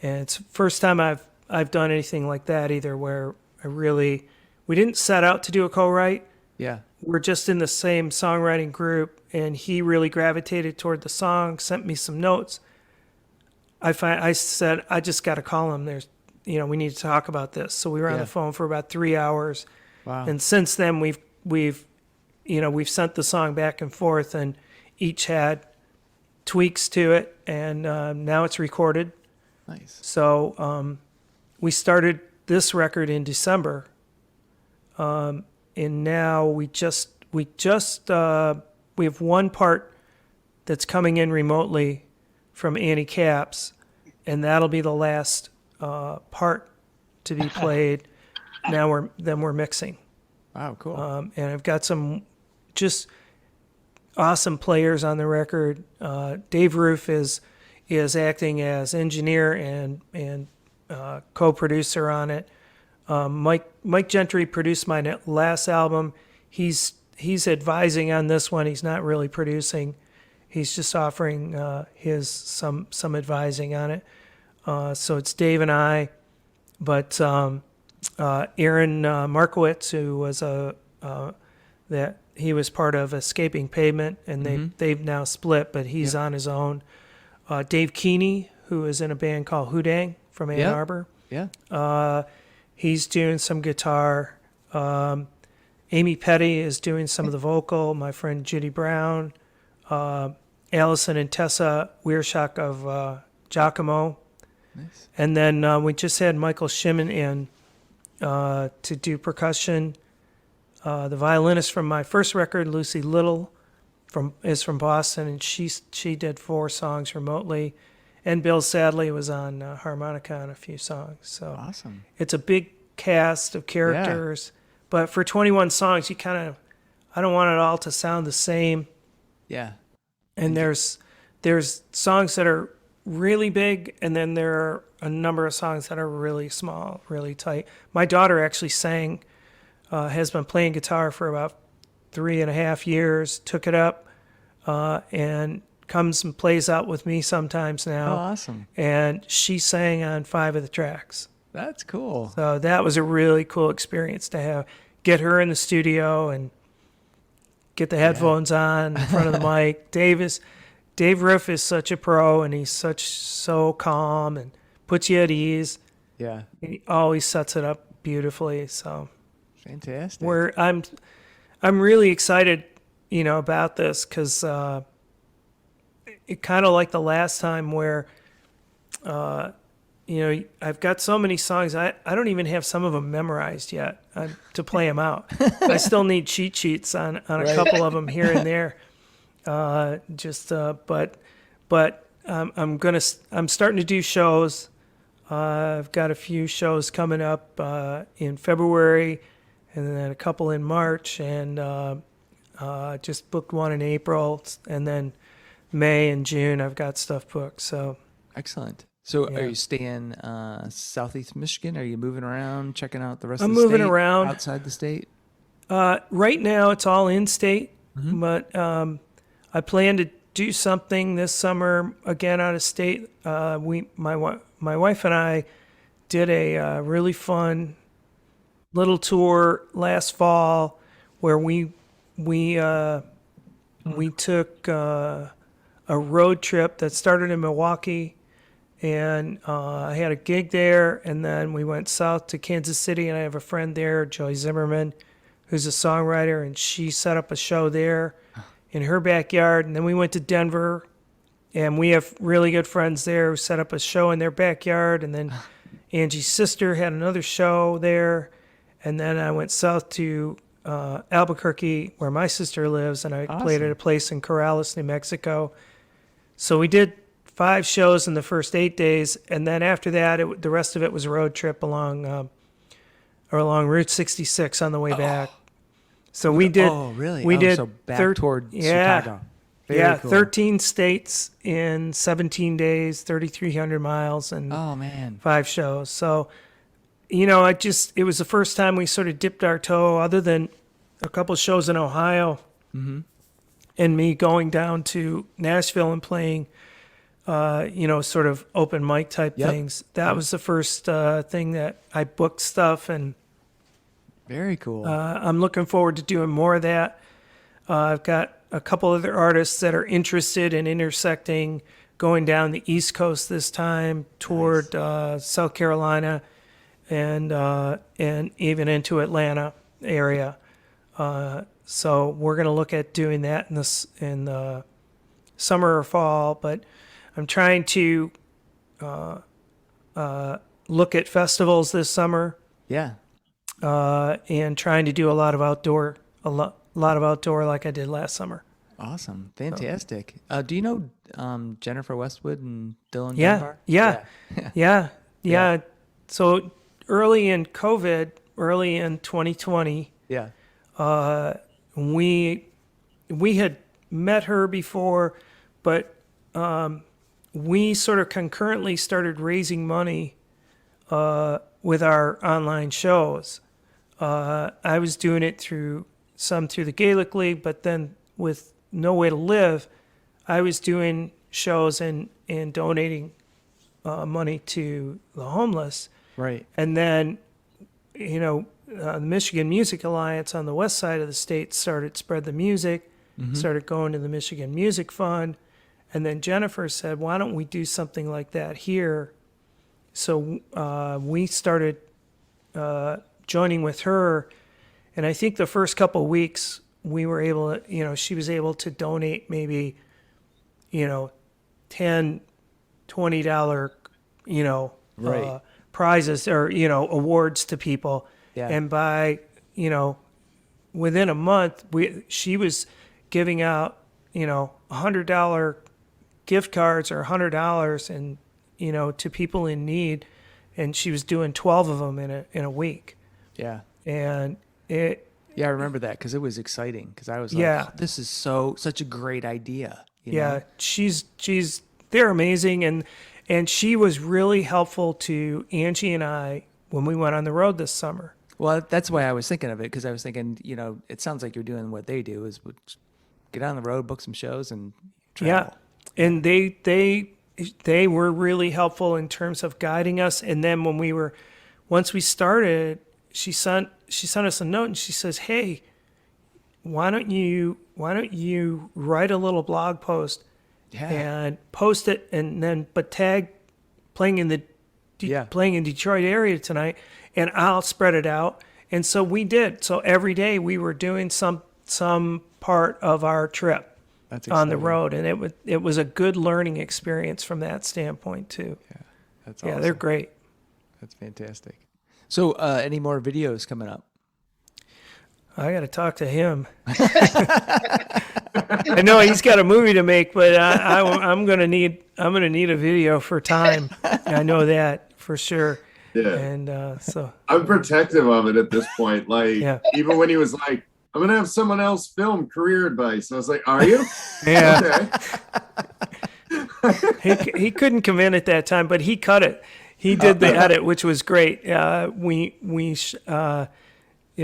and it's the first time I've done anything like that either, where we didn't set out to do a co-write. Yeah. We're just in the same songwriting group, and he really gravitated toward the song, sent me some notes. I said, I just got to call him. We need to talk about this. So we were on the phone for about 3 hours. Wow. And since then we've sent the song back and forth, and each had tweaks to it, and now it's recorded. Nice. So we started this record in December. And now we have one part that's coming in remotely from Annie Capps, and that'll be the last part to be played. Now we're mixing. Wow, cool. And I've got some just awesome players on the record. Dave Roof is acting as engineer and co-producer on it. Mike Gentry produced my last album. He's advising on this one. He's not really producing. He's just offering some advising on it. So it's Dave and I, but Aaron Markowitz, who was that he was part of Escaping Pavement, and they've now split, but he's on his own. Dave Keeney, who is in a band called Houdang from Ann Arbor. Yeah. He's doing some guitar. Amy Petty is doing some of the vocal. My friend Judy Brown. Allison and Tessa Weirshak of Giacomo. Nice. And then we just had Michael Shimon in to do percussion. The violinist from my first record, Lucy Little, is from Boston, and she did 4 songs remotely. And Bill Sadley was on harmonica on a few songs. So awesome. It's a big cast of characters, but for 21 songs, I don't want it all to sound the same. Yeah. And there's songs that are really big, and then there are a number of songs that are really small, really tight. My daughter actually has been playing guitar for about 3.5 years, took it up, and comes and plays out with me sometimes now. Oh, awesome. And she sang on 5 of the tracks. That's cool. So that was a really cool experience to get her in the studio and get the headphones on in front of the mic. Dave Riff is such a pro, and he's so calm and puts you at ease. Yeah. He always sets it up beautifully. So fantastic. I'm really excited, about this, because it kind of like the last time where, I've got so many songs. I don't even have some of them memorized yet to play them out. I still need cheat sheets on a couple of them here and there. But I'm starting to do shows. I've got a few shows coming up in February, and then a couple in March, and just booked one in April, and then May and June I've got stuff booked. So excellent. So are you staying Southeast Michigan? Are you moving around, checking out the rest I'm of the state? moving around. Outside the state? Right now it's all in state, but I plan to do something this summer again out of state. My wife and I did a really fun little tour last fall where we we took a road trip that started in Milwaukee, and I had a gig there, and then we went south to Kansas City, and I have a friend there, Joy Zimmerman, who's a songwriter, and she set up a show there in her backyard. And then we went to Denver, and we have really good friends there who set up a show in their backyard. And then Angie's sister had another show there. And then I went south to Albuquerque, where my sister lives, and I played at a place in Corrales, New Mexico. So we did 5 shows in the first 8 days, and then after that, the rest of it was a road trip along Route 66 on the way back. So we did. Oh, really? We did. So back toward Chicago. Cool. 13 states in 17 days, 3,300 miles, and 5 shows. So, it was the first time we sort of dipped our toe, other than a couple shows in Ohio, and me going down to Nashville and playing, sort of open mic type things. That was the first thing that I booked stuff, and very cool. I'm looking forward to doing more of that. I've got a couple other artists that are interested in intersecting, going down the East Coast this time toward South Carolina, and even into Atlanta area. So we're going to look at doing that in the summer or fall. But I'm trying to look at festivals this summer. Yeah. And trying to do a lot of outdoor like I did last summer. Awesome. Fantastic. Do you know Jennifer Westwood and Dylan Yeah. Dunbar? Yeah. So early in 2020, we had met her before, but we sort of concurrently started raising money with our online shows. I was doing it through the Gaelic League, but then with No Way to Live, I was doing shows and donating money to the homeless. Right. And then, the Michigan Music Alliance on the west side of the state started Spread the Music, started going to the Michigan Music Fund. And then Jennifer said, why don't we do something like that here? So we started joining with her. And I think the first couple of weeks we were able to, she was able to donate maybe, $10, $20, prizes or, awards to people. Yeah. And by, within a month, she was giving out, $100 gift cards or $100 and, to people in need. And she was doing 12 of them in a week. Yeah. And I remember that because it was exciting because I was like, oh, this is such a great idea. You know? They're amazing. And she was really helpful to Angie and I when we went on the road this summer. Well, that's why I was thinking of it, because I was thinking, it sounds like you're doing what they do is get on the road, book some shows, and travel. Yeah, and they were really helpful in terms of guiding us. And then once we started, she sent us a note and she says, "Hey, why don't you write a little blog post and post it, and then tag playing in Detroit area tonight, and I'll spread it out." And so we did. So every day we were doing some part of our trip on the road, and it was a good learning experience from that standpoint too. Yeah, that's awesome. Yeah, they're great. That's fantastic. So, any more videos coming up? I got to talk to him. I know he's got a movie to make, but I'm gonna need a video for time. I know that for sure. Yeah. And so I'm protective of it at this point. Like, even when he was like, "I'm gonna have someone else film career advice," I was like, "Are you?" Yeah. Okay. He couldn't come in at that time, but he cut it. He did the edit, which was great. It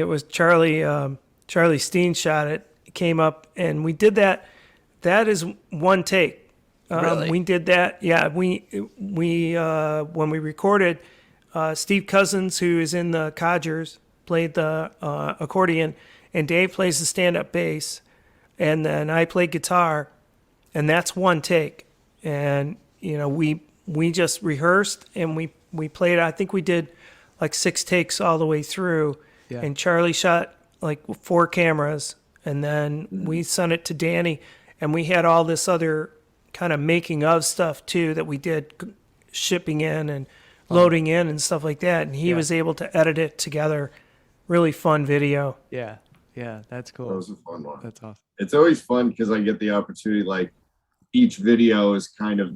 was Charlie Steen shot it. Came up, and we did that. That is one take. Really? We did that. Yeah, we when we recorded, Steve Cousins, who is in the Codgers, played the accordion, and Dave plays the stand-up bass, and then I play guitar, and that's one take. And we just rehearsed and we played. I think we did like 6 takes all the way through. Yeah. And Charlie shot like 4 cameras, and then we sent it to Danny, and we had all this other kind of making of stuff too that we did, shipping in and loading in and stuff like that. And he was able to edit it together. Really fun video. Yeah. Yeah. That's cool. That was a fun one. That's awesome. It's always fun because I get the opportunity, like each video is kind of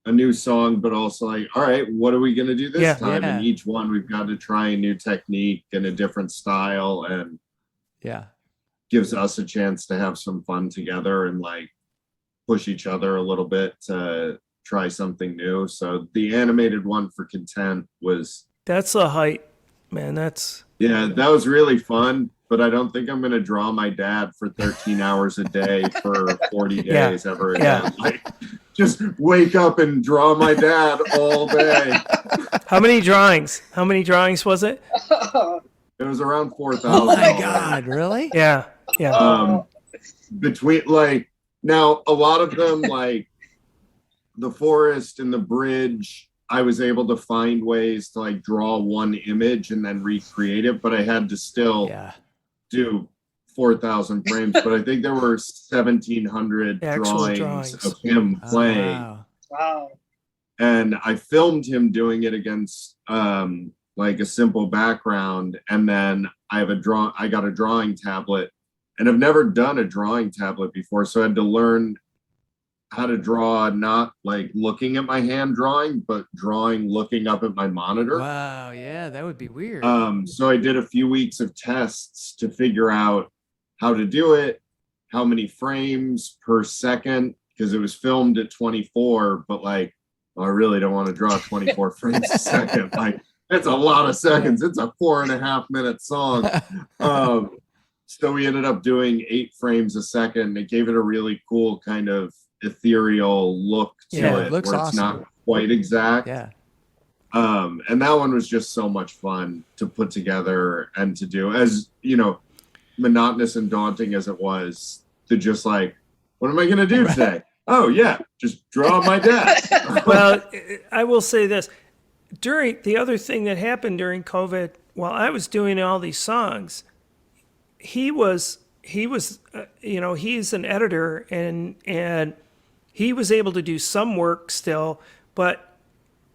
a new song, but also like, all right, what are we going to do this time? Yeah. And each one we've got to try a new technique and a different style, and gives us a chance to have some fun together and like push each other a little bit to try something new. So the animated one for Content that's a height, man. That was really fun, but I don't think I'm going to draw my dad for 13 hours a day for 40 days ever again. Like, just wake up and draw my dad all day. How many drawings was it? It was around 4,000. Oh my God, really? Yeah. Between like, now a lot of them, like the forest and the bridge, I was able to find ways to like draw one image and then recreate it, but I had to still do 4,000 frames. But I think there were 1,700 drawings of him playing. Wow. And I filmed him doing it against like a simple background, and then I got a drawing tablet, and I've never done a drawing tablet before, so I had to learn how to draw, not like looking at my hand drawing, but drawing looking up at my monitor. Wow, yeah, that would be weird. So I did a few weeks of tests to figure out how to do it, how many frames per second, because it was filmed at 24, but like, I really don't want to draw 24 frames a second. Like, it's a lot of seconds. It's a 4.5 minute song. So we ended up doing 8 frames a second. It gave it a really cool kind of ethereal look to it, looks where awesome. It's not quite exact. Yeah. And that one was just so much fun to put together and to do, as you know, monotonous and daunting as it was, to just like, what am I going to do today? Oh yeah, just draw my dad. Well, I will say this. During the other thing that happened during COVID, while I was doing all these songs, he was he's an editor, and he was able to do some work still, but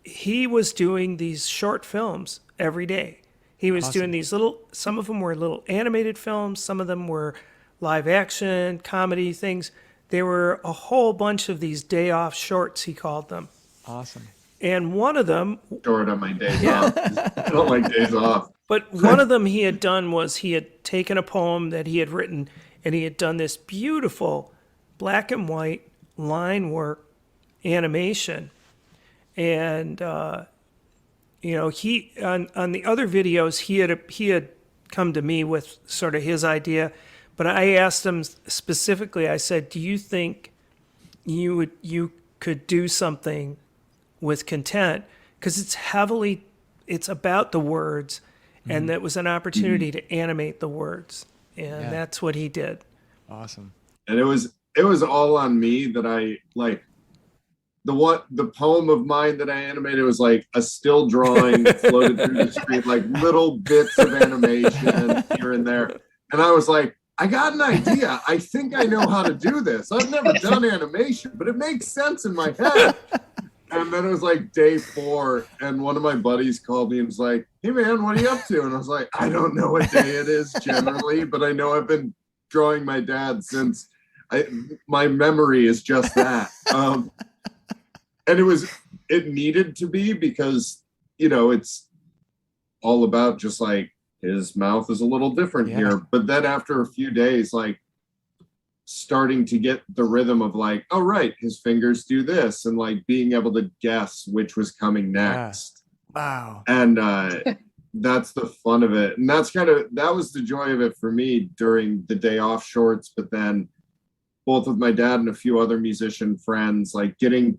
he was doing these short films every day. He was doing these some of them were little animated films, some of them were live action, comedy things. There were a whole bunch of these day off shorts, he called them. Awesome. And one of them, Short on my days off. I don't like days off. but one of them he had done was he had taken a poem that he had written, and he had done this beautiful black and white line work animation. And he on the other videos he had come to me with sort of his idea, but I asked him specifically. I said, "Do you think you could do something with Content, because it's about the words, and that was an opportunity to animate the words," and that's what he did. Awesome. And it was all on me that I like. The poem of mine that I animated was like a still drawing floated through the screen, like little bits of animation here and there. And I was like, I got an idea. I think I know how to do this. I've never done animation, but it makes sense in my head. And then it was like day 4, and one of my buddies called me and was like, "Hey man, what are you up to?" And I was like, "I don't know what day it is generally, but I know I've been drawing my dad since my memory is just that." And it needed to be, because, it's all about just like his mouth is a little different here. But then after a few days, like starting to get the rhythm of like, oh, right, his fingers do this, and like being able to guess which was coming next. Wow. And that's the fun of it. And that was the joy of it for me during the day off shorts. But then both with my dad and a few other musician friends, like I'm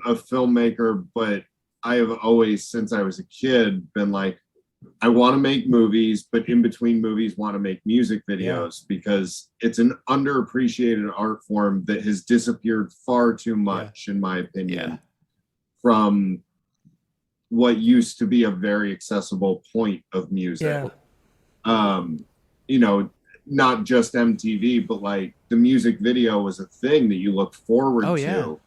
a filmmaker, but I have always, since I was a kid, been like, I want to make movies, but in between movies, want to make music videos because it's an underappreciated art form that has disappeared far too much, in my opinion, from what used to be a very accessible point of music. You know, not just MTV, but like the music video was a thing that you looked forward to.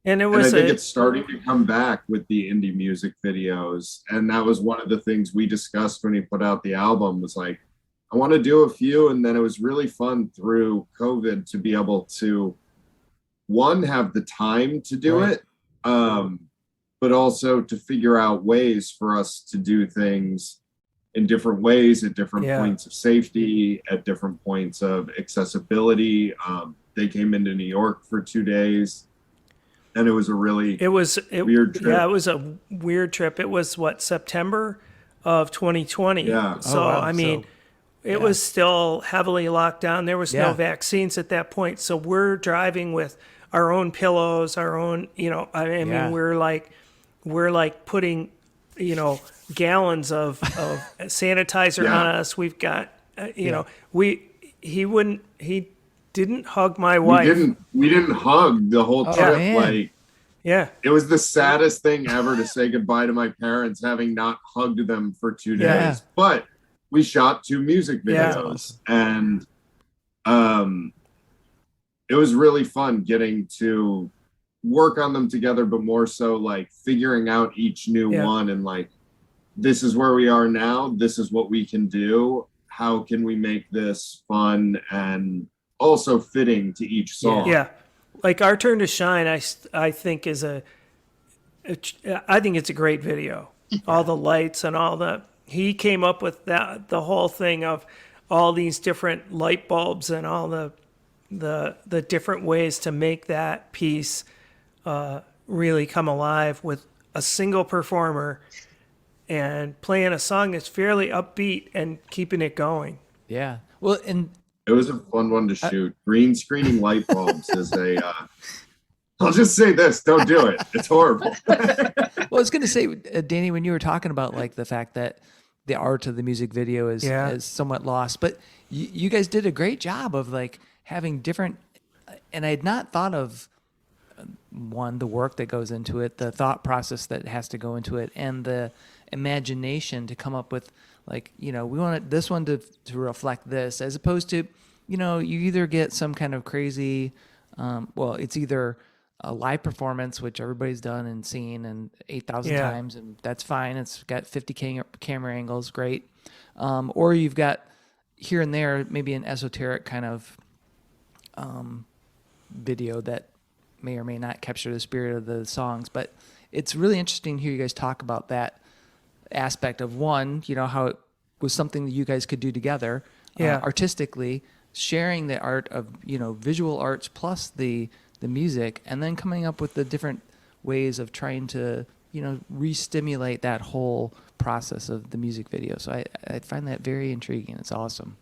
And it was, I think it's starting to come back with the indie music videos. And that was one of the things we discussed when he put out the album, was like, I want to do a few. And then it was really fun through COVID to be able to, one, have the time to do it, but also to figure out ways for us to do things in different ways at different points of safety, at different points of accessibility. They came into New York for 2 days. And it was a really weird trip. Yeah, it was a weird trip. It was September of 2020. Yeah. So, I mean, it was still heavily locked down. There was no vaccines at that point. So we're driving with our own pillows, our own, you know, I mean, we're like putting, you know, gallons of sanitizer on us. We've got, you know, he didn't hug my wife. We didn't hug the whole trip. Man. It was the saddest thing ever to say goodbye to my parents, having not hugged them for 2 days. But we shot 2 music videos, and it was really fun getting to work on them together, but more so like figuring out each new one and like, this is where we are now. This is what we can do. How can we make this fun and also fitting to each song? Like Our Turn to Shine, I think is I think it's a great video. All the lights and he came up with the whole thing of all these different light bulbs and all the different ways to make that piece really come alive with a single performer and playing a song that's fairly upbeat and keeping it going. Yeah. Well, and it was a fun one to shoot. Green screening light bulbs is I'll just say this, don't do it. It's horrible. Well, I was going to say, Danny, when you were talking about like the fact that the art of the music video is somewhat lost, but you guys did a great job of like having different, and I had not thought of the work that goes into it, the thought process that has to go into it, and the imagination to come up with, like, you know, we want this one to reflect this, as opposed to, you know, you either get some kind of crazy, it's either a live performance, which everybody's done and seen and 8,000 times, and that's fine. It's got 50 camera angles, great. Or you've got here and there maybe an esoteric kind of video that may or may not capture the spirit of the songs. But it's really interesting to hear you guys talk about that aspect of, one, you know, how it was something that you guys could do together artistically, sharing the art of, you know, visual arts plus the music, and then coming up with the different ways of trying to, you know, re-stimulate that whole process of the music video. So I find that very intriguing. It's awesome.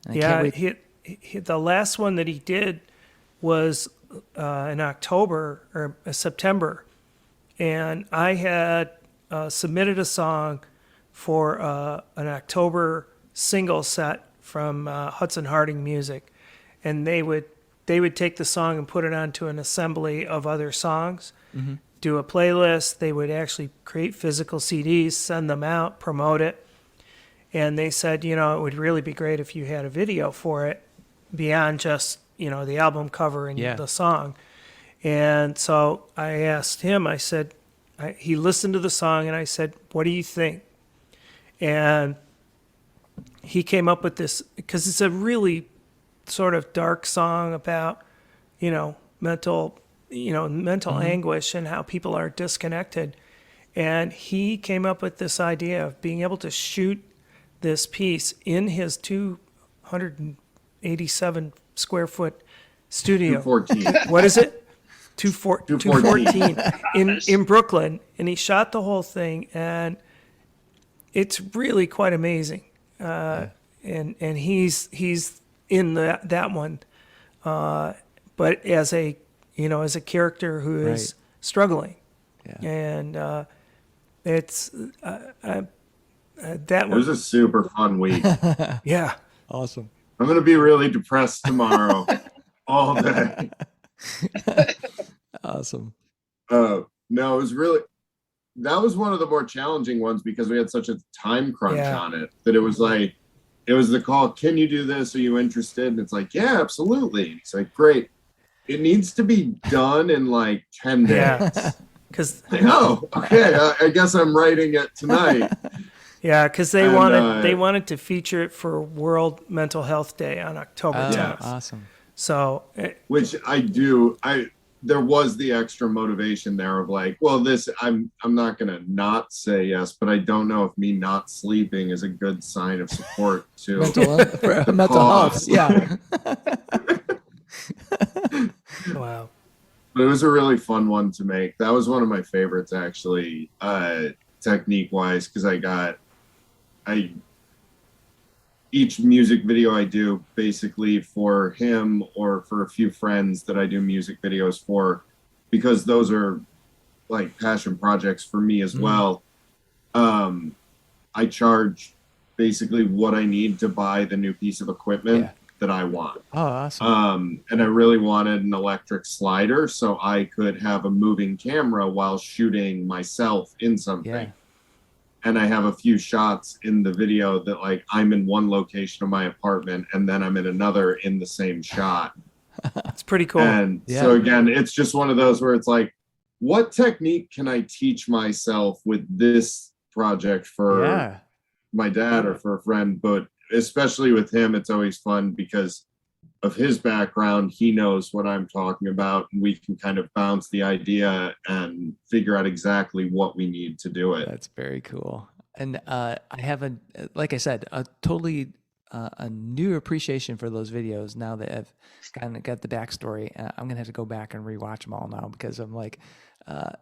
And I can't wait. The last one that he did was in October or September, and I had submitted a song for an October single set from Hudson Harding Music, and they would take the song and put it onto an assembly of other songs, do a playlist. They would actually create physical CDs, send them out, promote it. And they said, you know, it would really be great if you had a video for it beyond just, you know, the album cover and the song. And so I asked him, I said, he listened to the song, and I said, what do you think? And he came up with this, because it's a really sort of dark song about, you know, mental anguish and how people are disconnected. And he came up with this idea of being able to shoot this piece in his 287 square foot studio. 214. What is it? 214 in Brooklyn. And he shot the whole thing, and it's really quite amazing. And he's in that one, but as a character who is struggling, and It's that It was a super fun week. Yeah. Awesome. I'm gonna be really depressed tomorrow, all day. Awesome. No, it was really that was one of the more challenging ones because we had such a time crunch on it that it was like it was the call, can you do this? Are you interested? And it's like, yeah, absolutely. It's like, great. It needs to be done in like 10 days. Yeah. Because okay, I guess I'm writing it tonight. Yeah, because they wanted to feature it for World Mental Health Day on October 10th. Awesome. So, which there was the extra motivation there of like, well, I'm not gonna not say yes, but I don't know if me not sleeping is a good sign of support to mental health. Yeah. Wow. But it was a really fun one to make. That was one of my favorites actually, technique wise, because each music video I do basically for him or for a few friends that I do music videos for, because those are like passion projects for me as well. I charge basically what I need to buy the new piece of equipment that I want. Oh, awesome. And I really wanted an electric slider so I could have a moving camera while shooting myself in something. Yeah. And I have a few shots in the video that like I'm in one location of my apartment and then I'm in another in the same shot. It's pretty cool. And so again, it's just one of those where it's like, what technique can I teach myself with this project for my dad or for a friend? But especially with him, it's always fun because of his background. He knows what I'm talking about, and we can kind of bounce the idea and figure out exactly what we need to do it. That's very cool. And I have like I said, a totally a new appreciation for those videos now that I've kind of got the backstory. I'm gonna have to go back and rewatch them all now because I'm like, I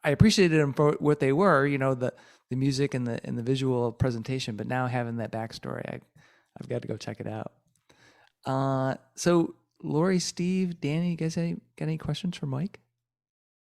appreciated them for what they were, the music and the visual presentation. But now having that backstory, I've got to go check it out. So Lori, Steve, Danny, you guys got any questions for Mike?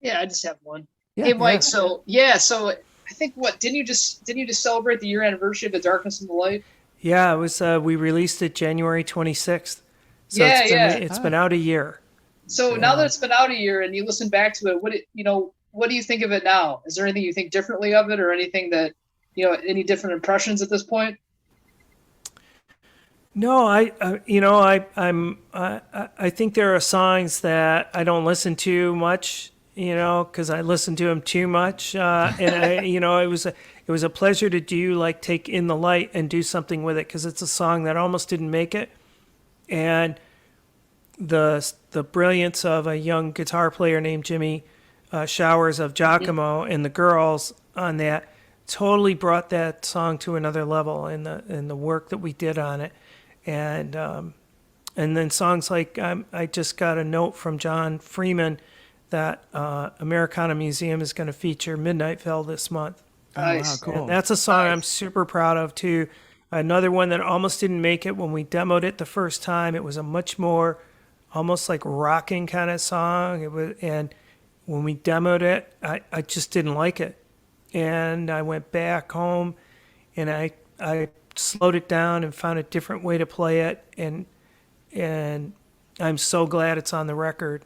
Yeah, I just have one. Yeah, hey, Mike. Yeah. So I think didn't you just celebrate the year anniversary of The Darkness and the Light? Yeah, it was. We released it January 26th. So it's been out a year. So now that it's been out a year and you listen back to it, what do you think of it now? Is there anything you think differently of it, or anything that any different impressions at this point? No, I think there are songs that I don't listen to much, because I listen to them too much, and it was a pleasure to take In the Light and do something with it, because it's a song that almost didn't make it, and the brilliance of a young guitar player named Jimmy Showers of Giacomo and the girls on that totally brought that song to another level in the work that we did on it. And then songs like I just got a note from John Freeman that Americana Museum is going to feature Midnight Fell this month. Nice. Oh, wow, cool. And that's a song I'm super proud of too. Another one that almost didn't make it when we demoed it the first time. It was a much more almost like rocking kind of song. And when we demoed it, I just didn't like it. And I went back home and I slowed it down and found a different way to play it, and I'm so glad it's on the record.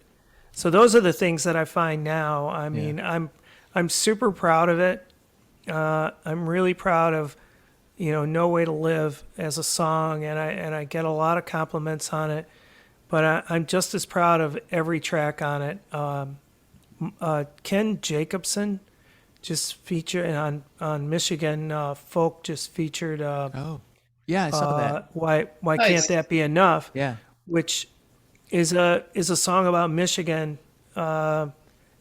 So those are the things that I find now. I mean, I'm super proud of it. I'm really proud of No Way to Live as a song, and I get a lot of compliments on it, but I'm just as proud of every track on it. Ken Jacobson just featured on Michigan Folk just featured I saw that. Why Nice. Can't That Be Enough, which is a song about Michigan and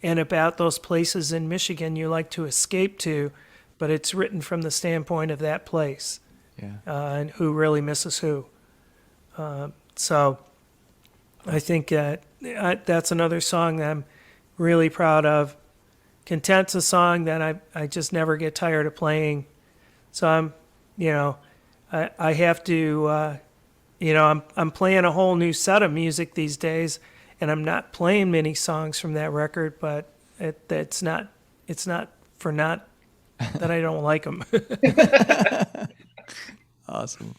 about those places in Michigan you like to escape to, but it's written from the standpoint of that place and who really misses who. So I think that's another song that I'm really proud of. Content's a song that I just never get tired of playing. So I have to, I'm playing a whole new set of music these days, and I'm not playing many songs from that record, but it's not for not that I don't like them. Awesome.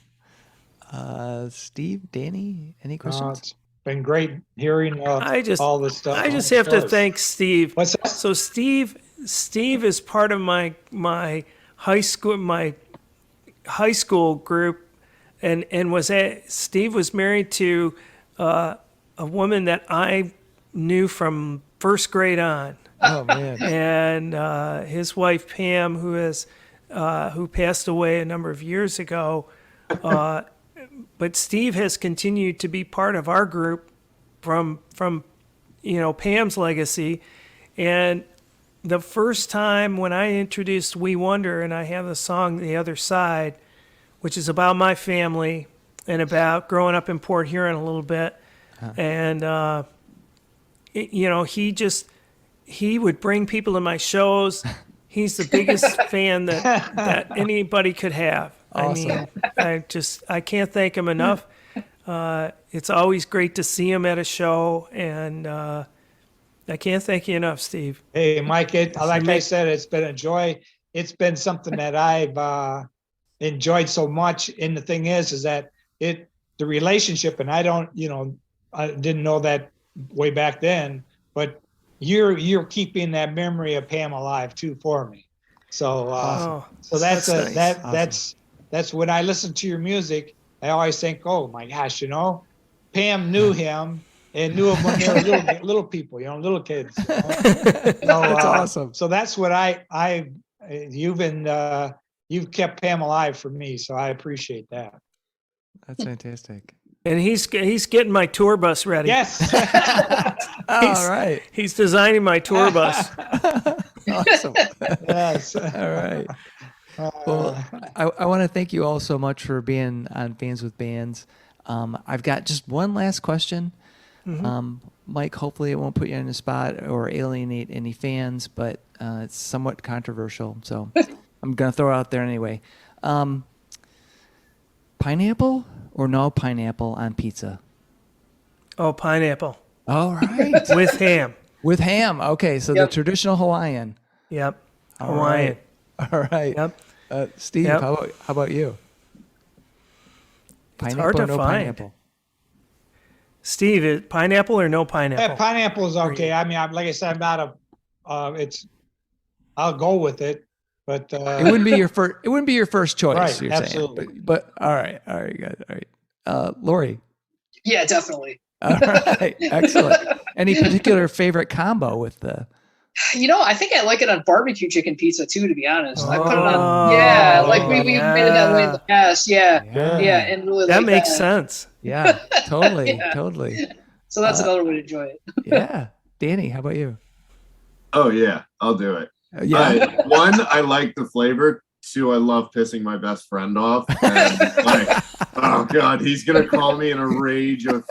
Steve, Danny, any questions? It's been great hearing all this stuff. I just have to thank Steve. What's that? So Steve is part of my high school group, and Steve was married to a woman that I knew from first grade on. Oh man. And his wife Pam, who passed away a number of years ago, but Steve has continued to be part of our group from Pam's legacy. And the first time when I introduced We Wonder, and I have the song The Other Side, which is about my family and about growing up in Port Huron a little bit, and he would bring people to my shows. He's the biggest fan that anybody could have. Awesome. I mean, I can't thank him enough. It's always great to see him at a show, and I can't thank you enough, Steve. Hey, Mike, I said, it's been a joy. It's been something that I've enjoyed so much. And the thing is that the relationship, and I didn't know that way back then, but you're keeping that memory of Pam alive too for me. So that's nice. That's when I listen to your music, I always think, oh my gosh, Pam knew him and knew him when they were little people, little kids. That's awesome. So that's what you've kept Pam alive for me. So I appreciate that. That's fantastic. And he's getting my tour bus ready. Yes. All right. He's designing my tour bus. Awesome. Yes. All right. Well, I want to thank you all so much for being on Fans with Bands. I've got just one last question. Mm-hmm. Mike, hopefully it won't put you on the spot or alienate any fans, but it's somewhat controversial, so I'm going to throw it out there anyway. Pineapple or no pineapple on pizza? Oh, pineapple. All right. With ham. With ham. Okay, so the traditional Hawaiian. Yep. All Hawaiian. Right. All right. Yep. Steve, Yep. how about you? Pineapple hard to or no find. pineapple? Steve, pineapple or no pineapple? Yeah, pineapple is okay. I mean, like I said, I'm not I'll go with it, but It wouldn't be your first. It wouldn't be your first choice. Right, You're absolutely. saying, but all right, good, all right. Lori. Yeah, definitely. All right, excellent. Any particular favorite combo with the? I think I like it on barbecue chicken pizza too, to be honest. I put it on, yeah, like we made it that way in the past. Yeah. And really that like makes sense. Yeah, totally, Yeah. totally. So that's another way to enjoy it. Yeah. Danny, how about you? Oh yeah, I'll do it. Yeah. One, I like the flavor. Two, I love pissing my best friend off. And oh god, he's gonna call me in a rage of.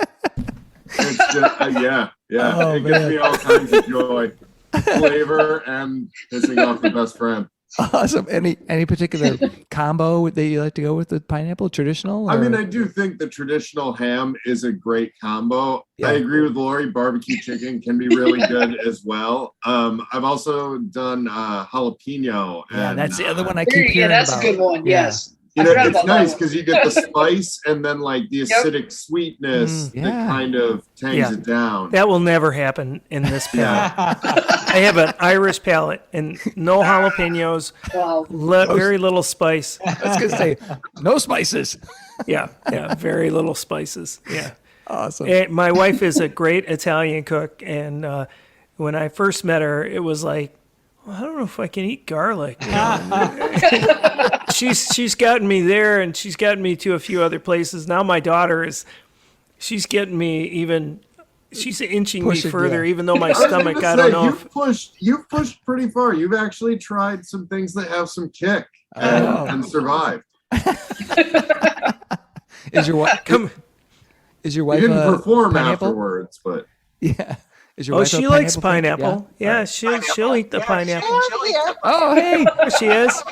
It's just yeah. Oh, it gives me all kinds of joy, flavor, and pissing off the best friend. Awesome. Any particular combo that you like to go with the pineapple? Traditional? Or? I mean, I do think the traditional ham is a great combo. Yeah. I agree with Lori. Barbecue chicken can be really good as well. I've also done jalapeno. Yeah, and, that's the other one I keep hearing Yeah, that's about. a good one. Yeah. Yes. It's nice because you get the spice and then like the acidic sweetness yeah. that kind of tangs it down. That will never happen in this palate. yeah. I have an Irish palate and no jalapenos, Wow. very little spice. I was gonna say no spices. Yeah, very little spices. Yeah. Awesome. And my wife is a great Italian cook, and when I first met her, it was like, well, I don't know if I can eat garlic. She's gotten me there, and she's gotten me to a few other places. Now my daughter she's getting me even. She's inching me further, even though my stomach. I don't know. You've pushed pretty far. You've actually tried some things that have some kick and survived. Is your wife? Is your wife? You didn't perform pineapple? afterwards, but yeah. Is your wife she a likes pineapple fan? pineapple. Yeah, she'll eat the pineapple. Oh, hey. There she is.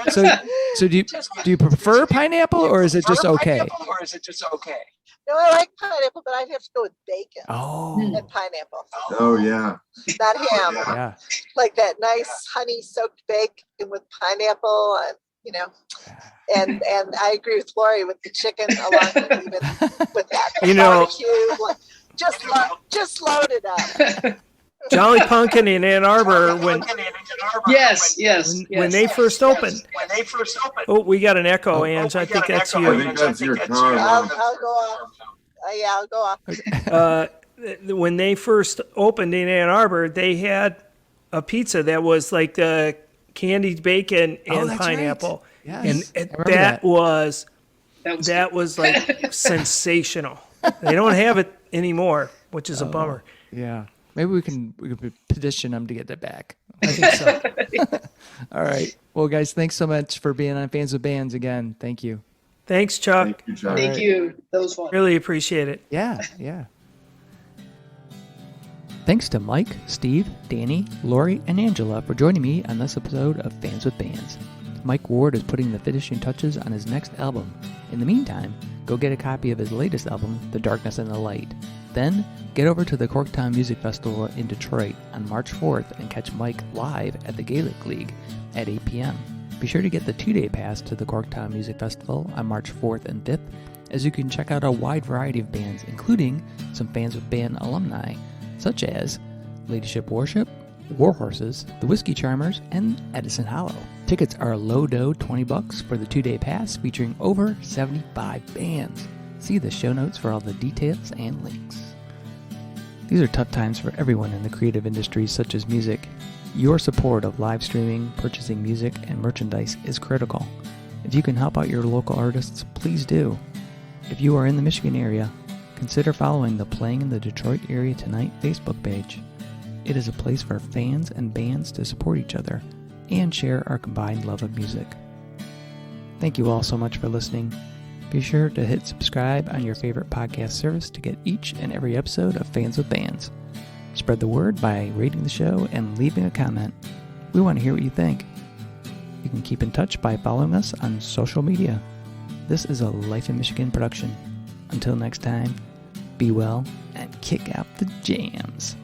So do you prefer pineapple or is it just okay? No, I like pineapple, but I'd have to go with bacon Oh, and pineapple, Oh yeah. not ham. yeah. Like that nice honey-soaked bacon with pineapple, and you know. And I agree with Lori with the chicken, along with even with that. You know, barbecue, like, just load it up. Jolly Pumpkin in Ann Arbor, when Yes. they first opened. Oh, we got an echo, Ange. I think that's I you. think that's your car. I'll go off. Yeah, I'll go off. When they first opened in Ann Arbor, they had a pizza that was like the candied bacon and that's pineapple. Right. Yes. And I remember that was That was like sensational. They don't have it anymore, which is a bummer. Yeah. Maybe we can petition them to get that back. I think so. All right. Well, guys, thanks so much for being on Fans with Bands again. Thank you. Thanks, Chuck. Thank you, Chuck. Thank you. That was fun. Really appreciate it. Yeah. Thanks to Mike, Steve, Danny, Lori, and Angela for joining me on this episode of Fans with Bands. Mike Ward is putting the finishing touches on his next album. In the meantime, go get a copy of his latest album, The Darkness and the Light. Then, get over to the Corktown Music Festival in Detroit on March 4th and catch Mike live at the Gaelic League at 8 p.m. Be sure to get the 2-day pass to the Corktown Music Festival on March 4th and 5th, as you can check out a wide variety of bands, including some Fans with Band alumni, such as Ladyship Worship, Warhorses, The Whiskey Charmers, and Edison Hollow. Tickets are low dough $20 for the 2-day pass, featuring over 75 bands. See the show notes for all the details and links. These are tough times for everyone in the creative industries such as music. Your support of live streaming, purchasing music, and merchandise is critical. If you can help out your local artists, please do. If you are in the Michigan area, consider following the Playing in the Detroit Area Tonight Facebook page. It is a place for fans and bands to support each other and share our combined love of music. Thank you all so much for listening. Be sure to hit subscribe on your favorite podcast service to get each and every episode of Fans with Bands. Spread the word by rating the show and leaving a comment. We want to hear what you think. You can keep in touch by following us on social media. This is a Life in Michigan production. Until next time, be well and kick out the jams.